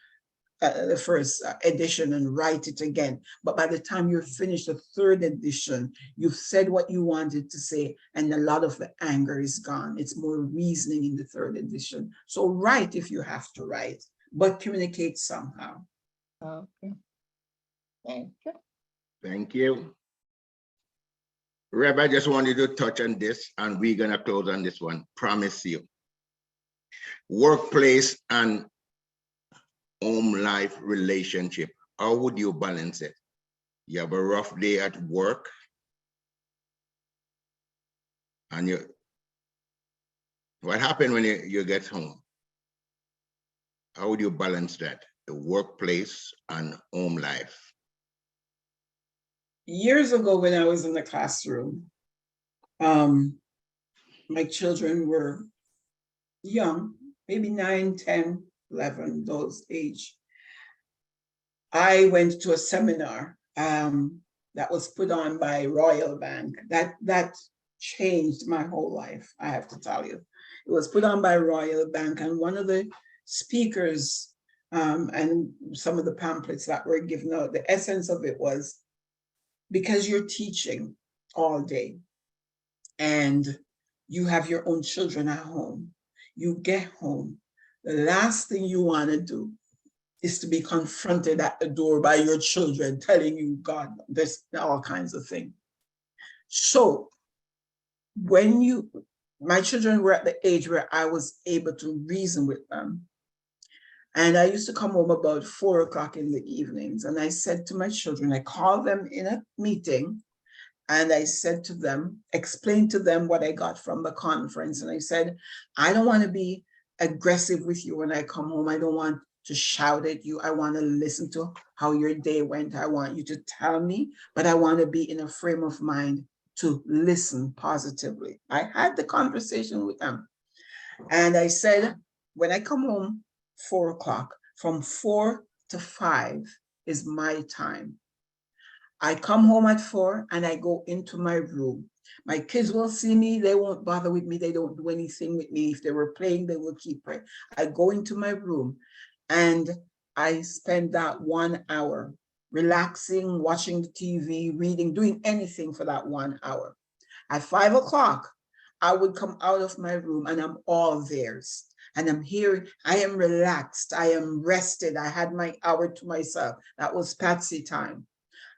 the first edition and write it again. But by the time you're finished the 3rd edition, you've said what you wanted to say, and a lot of the anger is gone. It's more reasoning in the 3rd edition. So write if you have to write, but communicate somehow. Okay. Thank you. Thank you. Reb, I just wanted to touch on this, and we're gonna close on this one, promise you. Workplace and home life relationship, how would you balance it? You have a rough day at work, and what happened when you get home? How would you balance that, the workplace and home life? Years ago, when I was in the classroom, my children were young, maybe 9, 10, 11, those age. I went to a seminar that was put on by Royal Bank. That changed my whole life, I have to tell you. It was put on by Royal Bank, and one of the speakers and some of the pamphlets that were given out, the essence of it was, because you're teaching all day and you have your own children at home, you get home, the last thing you want to do is to be confronted at the door by your children telling you, God, this, all kinds of things. So when my children were at the age where I was able to reason with them, and I used to come home about 4 o'clock in the evenings, and I said to my children, I called them in a meeting, and I said to them, explained to them what I got from the conference. And I said, I don't want to be aggressive with you when I come home. I don't want to shout at you. I want to listen to how your day went. I want you to tell me, but I want to be in a frame of mind to listen positively. I had the conversation with them. And I said, when I come home 4 o'clock, from 4 to 5 is my time. I come home at 4 and I go into my room. My kids will see me. They won't bother with me. They don't do anything with me. If they were playing, they will keep playing. I go into my room and I spend that 1 hour relaxing, watching the TV, reading, doing anything for that 1 hour. At 5 o'clock, I would come out of my room and I'm all theirs. And I'm here, I am relaxed, I am rested, I had my hour to myself. That was Patsy time.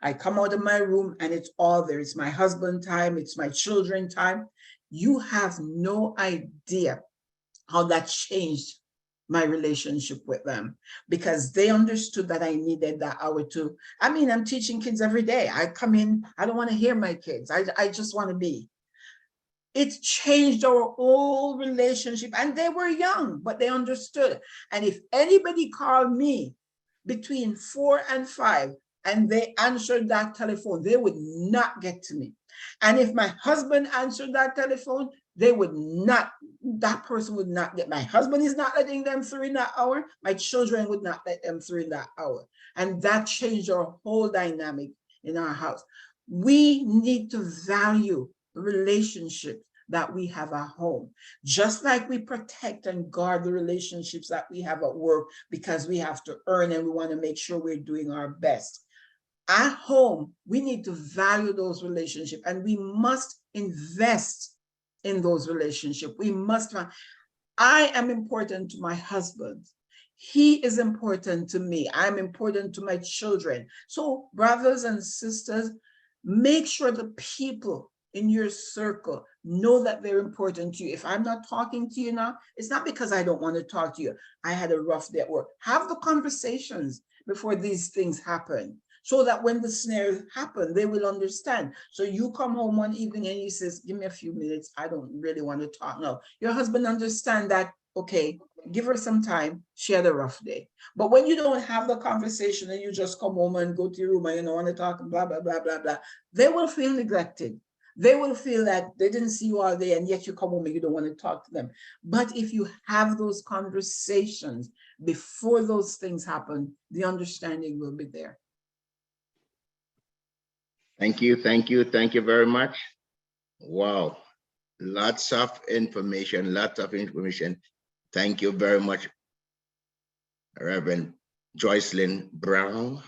I come out of my room and it's all there. It's my husband time, it's my children time. You have no idea how that changed my relationship with them, because they understood that I needed that hour too. I mean, I'm teaching kids every day. I come in, I don't want to hear my kids. I just want to be. It changed our whole relationship, and they were young, but they understood. And if anybody called me between 4 and 5 and they answered that telephone, they would not get to me. And if my husband answered that telephone, they would not, that person would not get, my husband is not letting them through in that hour, my children would not let them through in that hour. And that changed our whole dynamic in our house. We need to value the relationships that we have at home, just like we protect and guard the relationships that we have at work, because we have to earn and we want to make sure we're doing our best. At home, we need to value those relationships, and we must invest in those relationships. We must. I am important to my husband. He is important to me. I'm important to my children. So, brothers and sisters, make sure the people in your circle know that they're important to you. If I'm not talking to you now, it's not because I don't want to talk to you. I had a rough day at work. Have the conversations before these things happen, so that when the snares happen, they will understand. So you come home one evening and he says, give me a few minutes. I don't really want to talk now. Your husband understand that, okay, give her some time. She had a rough day. But when you don't have the conversation and you just come home and go to your room and you don't want to talk, blah, blah, blah, blah, blah, they will feel neglected. They will feel that they didn't see you all day and yet you come home and you don't want to talk to them. But if you have those conversations before those things happen, the understanding will be there. Thank you very much. Wow, lots of information, Thank you very much, Reverend Joycelyn Brown.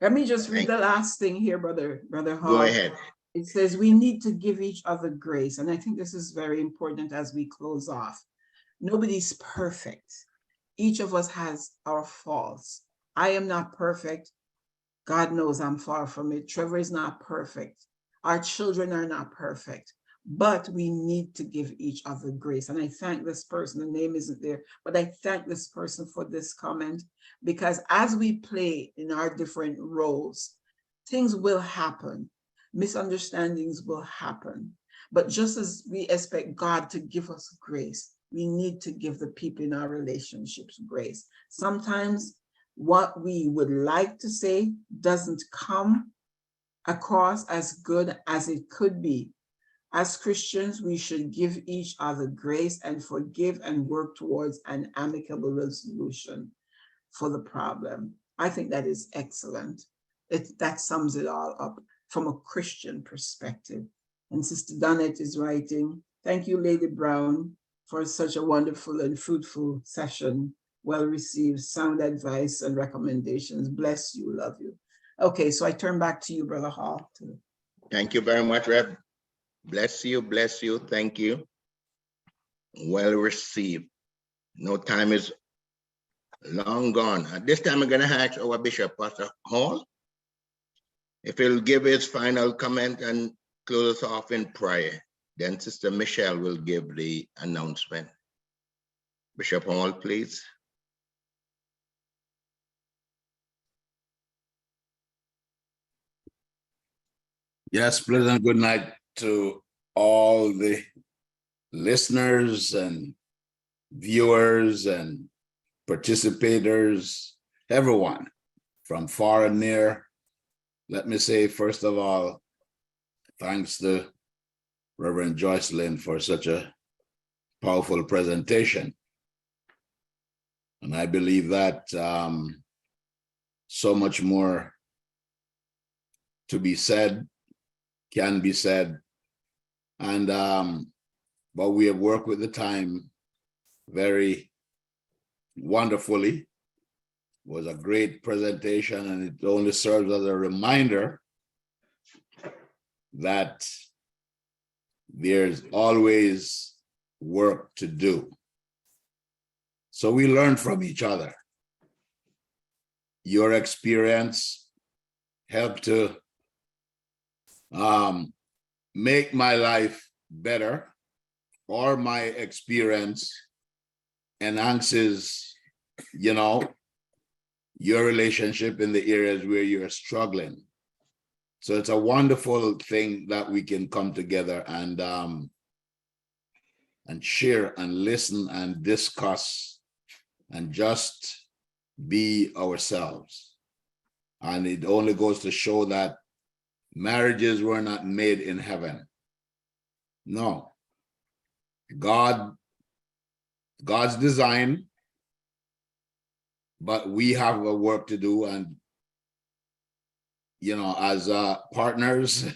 Let me just read the last thing here, Brother Hall. Go ahead. It says we need to give each other grace. And I think this is very important as we close off. Nobody's perfect. Each of us has our faults. I am not perfect. God knows I'm far from it. Trevor is not perfect. Our children are not perfect, but we need to give each other grace. And I thank this person, the name isn't there, but I thank this person for this comment, because as we play in our different roles, things will happen. Misunderstandings will happen. But just as we expect God to give us grace, we need to give the people in our relationships grace. Sometimes what we would like to say doesn't come across as good as it could be. As Christians, we should give each other grace and forgive and work towards an amicable resolution for the problem. I think that is excellent. That sums it all up from a Christian perspective. And Sister Donette is writing, thank you, Lady Brown, for such a wonderful and fruitful session. Well received, sound advice and recommendations. Bless you, love you. Okay, so I turn back to you, Brother Hall. Thank you very much, Rev. Bless you, thank you. Well received. No time is long gone. At this time, I'm gonna ask our Bishop, Pastor Hall, if he'll give his final comment and close us off in prayer. Then Sister Michelle will give the announcement. Bishop Hall, please. Yes, pleasant good night to all the listeners and viewers and participators, everyone from far and near. Let me say, first of all, thanks to Reverend Joycelyn for such a powerful presentation. And I believe that so much more to be said, can be said. And but we have worked with the time very wonderfully. It was a great presentation, and it only serves as a reminder that there's always work to do. So we learn from each other. Your experience helped to make my life better, or my experience enhances, your relationship in the areas where you're struggling. So it's a wonderful thing that we can come together and share and listen and discuss and just be ourselves. And it only goes to show that marriages were not made in heaven. No. God's design, but we have a work to do. And, as partners,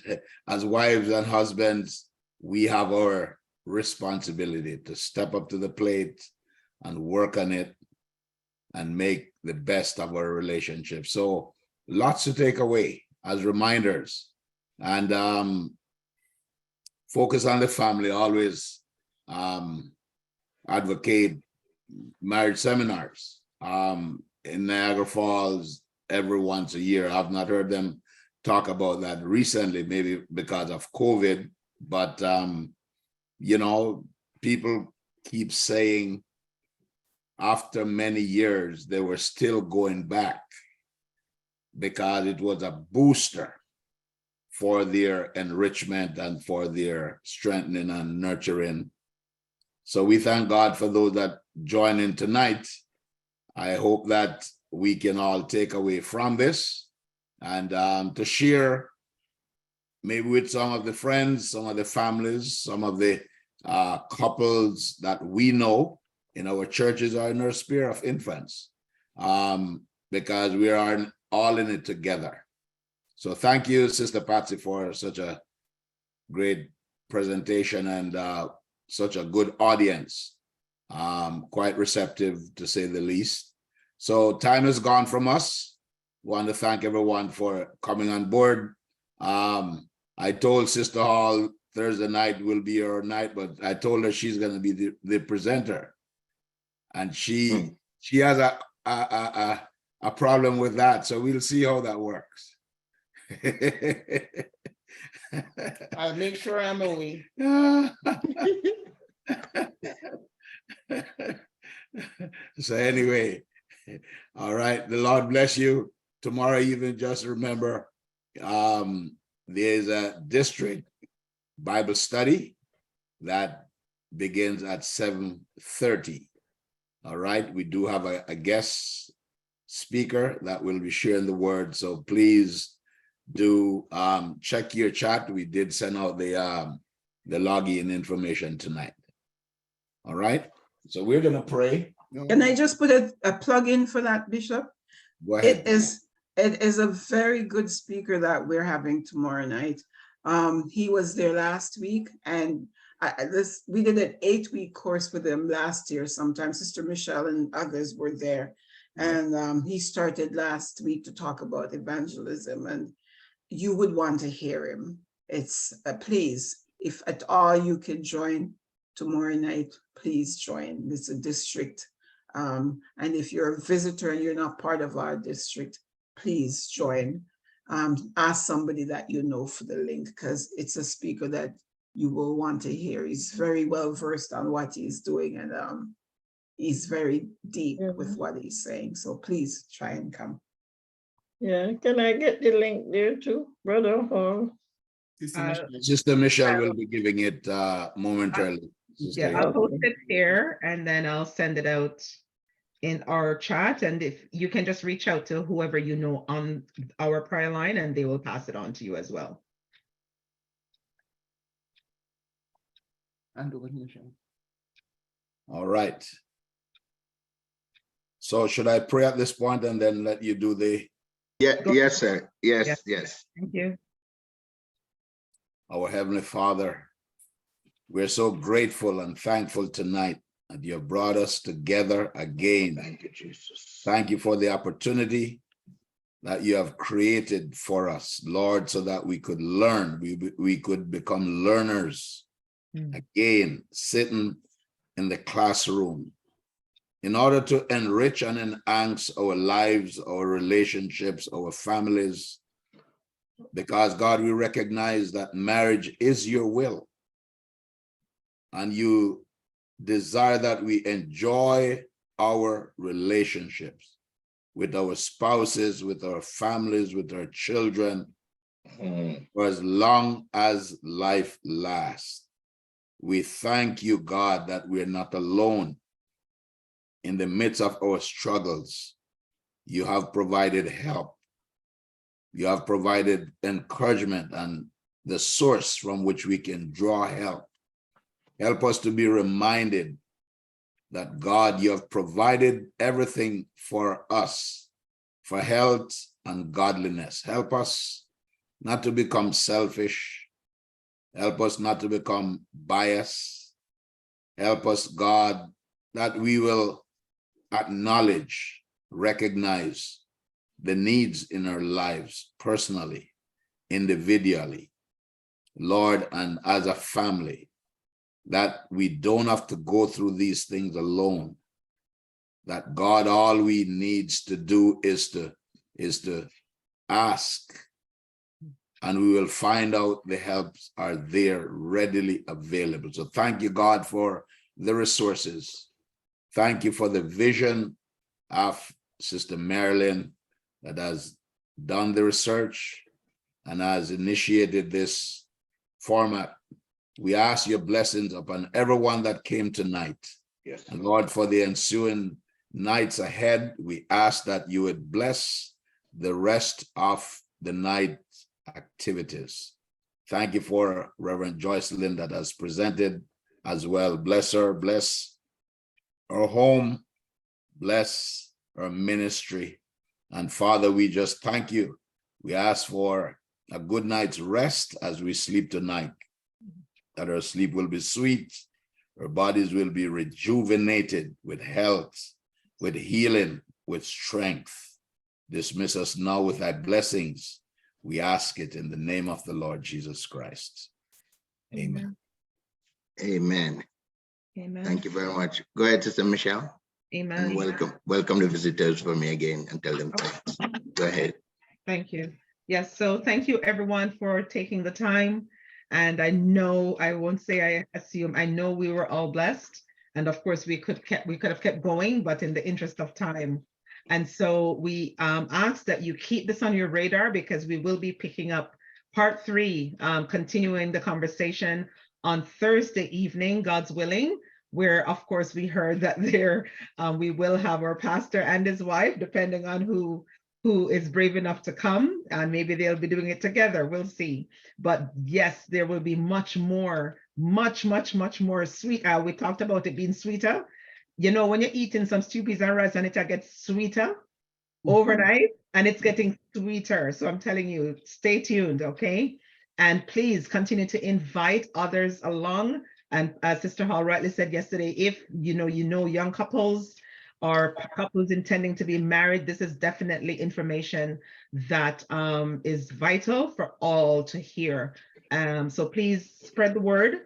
as wives and husbands, we have our responsibility to step up to the plate and work on it and make the best of our relationship. So lots to take away as reminders, and focus on the family. Always advocate marriage seminars in Niagara Falls every once a year. I've not heard them talk about that recently, maybe because of COVID, but people keep saying after many years they were still going back because it was a booster for their enrichment and for their strengthening and nurturing. So we thank God for those that join in tonight. I hope that we can all take away from this and to share maybe with some of the friends, some of the families, some of the couples that we know in our churches or in our sphere of influence, because we are all in it together. So thank you, Sister Patsy, for such a great presentation and such a good audience, quite receptive to say the least. So time has gone from us. Want to thank everyone for coming on board. I told Sister Hall Thursday night will be her night, but I told her she's going to be the presenter, and she has a problem with that. So we'll see how that works. I'll make sure I'm away. So anyway, all right, the Lord bless you. Tomorrow evening, just remember, there's a district Bible study that begins at 7:30. All right, we do have a guest speaker that will be sharing the word, so please do check your chat. We did send out the login information tonight. All right, so we're gonna pray. Can I just put a plug in for that, Bishop? Go ahead. It is a very good speaker that we're having tomorrow night. He was there last week, and we did an 8-week course with him last year. Sometimes Sister Michelle and others were there, and he started last week to talk about evangelism, and you would want to hear him. It's please, if at all you can join tomorrow night, please join. It's a district, and if you're a visitor and you're not part of our district, please join. Ask somebody that you know for the link, because it's a speaker that you will want to hear. He's very well versed on what he's doing, and he's very deep with what he's saying. So please try and come. Yeah, can I get the link there too, Brother Hall? Sister Michelle will be giving it momentarily. Yeah, I'll post it here and then I'll send it out in our chat. And if you can just reach out to whoever you know on our prayer line, and they will pass it on to you as well. All right. So should I pray at this point and then let you do the? Yes, sir. Yes. Thank you. Our Heavenly Father, we're so grateful and thankful tonight that you have brought us together again. Thank you, Jesus. Thank you for the opportunity that you have created for us, Lord, so that we could learn, we could become learners again, sitting in the classroom, in order to enrich and enhance our lives, our relationships, our families, because God, we recognize that marriage is your will. And you desire that we enjoy our relationships with our spouses, with our families, with our children, for as long as life lasts. We thank you, God, that we're not alone in the midst of our struggles. You have provided help. You have provided encouragement and the source from which we can draw help. Help us to be reminded that, God, you have provided everything for us, for health and godliness. Help us not to become selfish. Help us not to become biased. Help us, God, that we will acknowledge, recognize the needs in our lives personally, individually, Lord, and as a family, that we don't have to go through these things alone. That, God, all we needs to do is to ask, and we will find out the helps are there readily available. So thank you, God, for the resources. Thank you for the vision of Sister Marilyn that has done the research and has initiated this format. We ask your blessings upon everyone that came tonight. Yes. And Lord, for the ensuing nights ahead, we ask that you would bless the rest of the night activities. Thank you for Reverend Joycelyn that has presented as well. Bless her, bless her home, bless her ministry. And Father, we just thank you. We ask for a good night's rest as we sleep tonight, that our sleep will be sweet, our bodies will be rejuvenated with health, with healing, with strength. Dismiss us now with thy blessings. We ask it in the name of the Lord Jesus Christ. Amen. Amen. Amen. Thank you very much. Go ahead, Sister Michelle. Amen. And welcome the visitors for me again and tell them thanks. Go ahead. Thank you. Yes, so thank you everyone for taking the time. And I know, I won't say I assume, I know we were all blessed. And of course we could have kept going, but in the interest of time. And so we ask that you keep this on your radar, because we will be picking up part 3, continuing the conversation on Thursday evening, God's willing, where of course we heard that we will have our pastor and his wife, depending on who is brave enough to come, and maybe they'll be doing it together. We'll see. But yes, there will be much more sweet. We talked about it being sweeter. You know, when you're eating some stew, peas and rice and it gets sweeter overnight, and it's getting sweeter. So I'm telling you, stay tuned, okay? And please continue to invite others along. And as Sister Hall rightly said yesterday, if you know young couples or couples intending to be married, this is definitely information that is vital for all to hear. So please spread the word,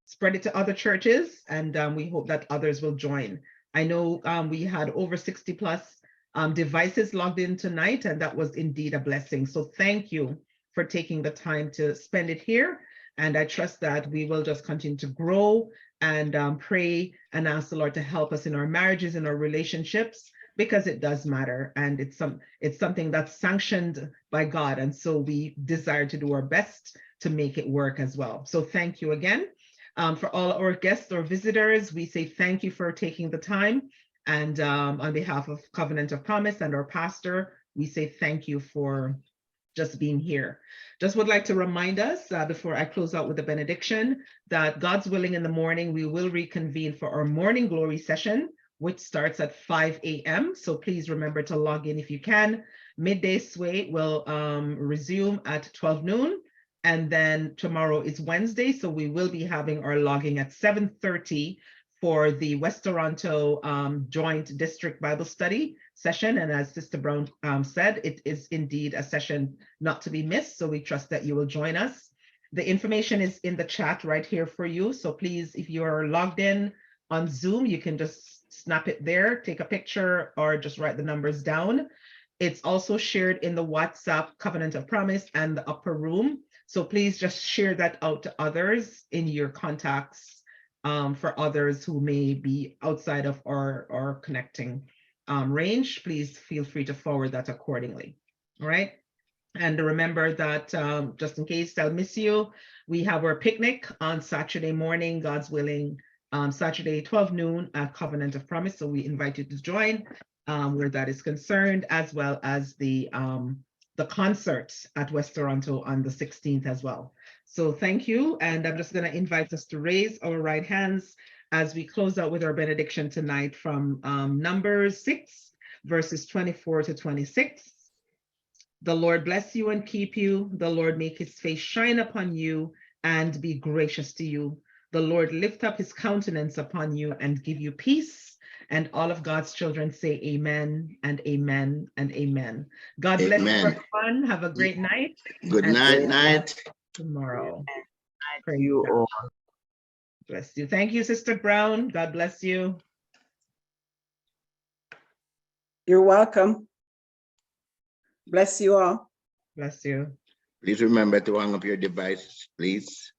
spread it to other churches, and we hope that others will join. I know we had over 60 plus devices logged in tonight, and that was indeed a blessing. So thank you for taking the time to spend it here. And I trust that we will just continue to grow and pray and ask the Lord to help us in our marriages and our relationships, because it does matter. And it's something that's sanctioned by God. And so we desire to do our best to make it work as well. So thank you again. For all our guests or visitors, we say thank you for taking the time. And on behalf of Covenant of Promise and our pastor, we say thank you for just being here. Just would like to remind us before I close out with the benediction, that God's willing in the morning, we will reconvene for our morning glory session, which starts at 5 a.m. So please remember to log in if you can. Midday sway will resume at 12 noon. And then tomorrow is Wednesday. So we will be having our logging at 7:30 for the West Toronto Joint District Bible Study session. And as Sister Brown said, it is indeed a session not to be missed. So we trust that you will join us. The information is in the chat right here for you. So please, if you are logged in on Zoom, you can just snap it there, take a picture, or just write the numbers down. It's also shared in the WhatsApp Covenant of Promise and the upper room. So please just share that out to others in your contacts, for others who may be outside of our connecting range. Please feel free to forward that accordingly. All right. And remember that just in case I'll miss you, we have our picnic on Saturday morning, God's willing, Saturday 12 noon at Covenant of Promise. So we invite you to join where that is concerned, as well as the concert at West Toronto on the 16th as well. So thank you. And I'm just going to invite us to raise our right hands as we close out with our benediction tonight from Numbers 6, verses 24 to 26. The Lord bless you and keep you. The Lord make his face shine upon you and be gracious to you. The Lord lift up his countenance upon you and give you peace. And all of God's children say amen and amen and amen. God bless you, Amen. everyone. Have a great night. Good And night, see you night. tomorrow. Praise You God. all. Bless you. Thank you, Sister Brown. God bless you. You're welcome. Bless you all. Bless you. Please remember to hang up your devices, please.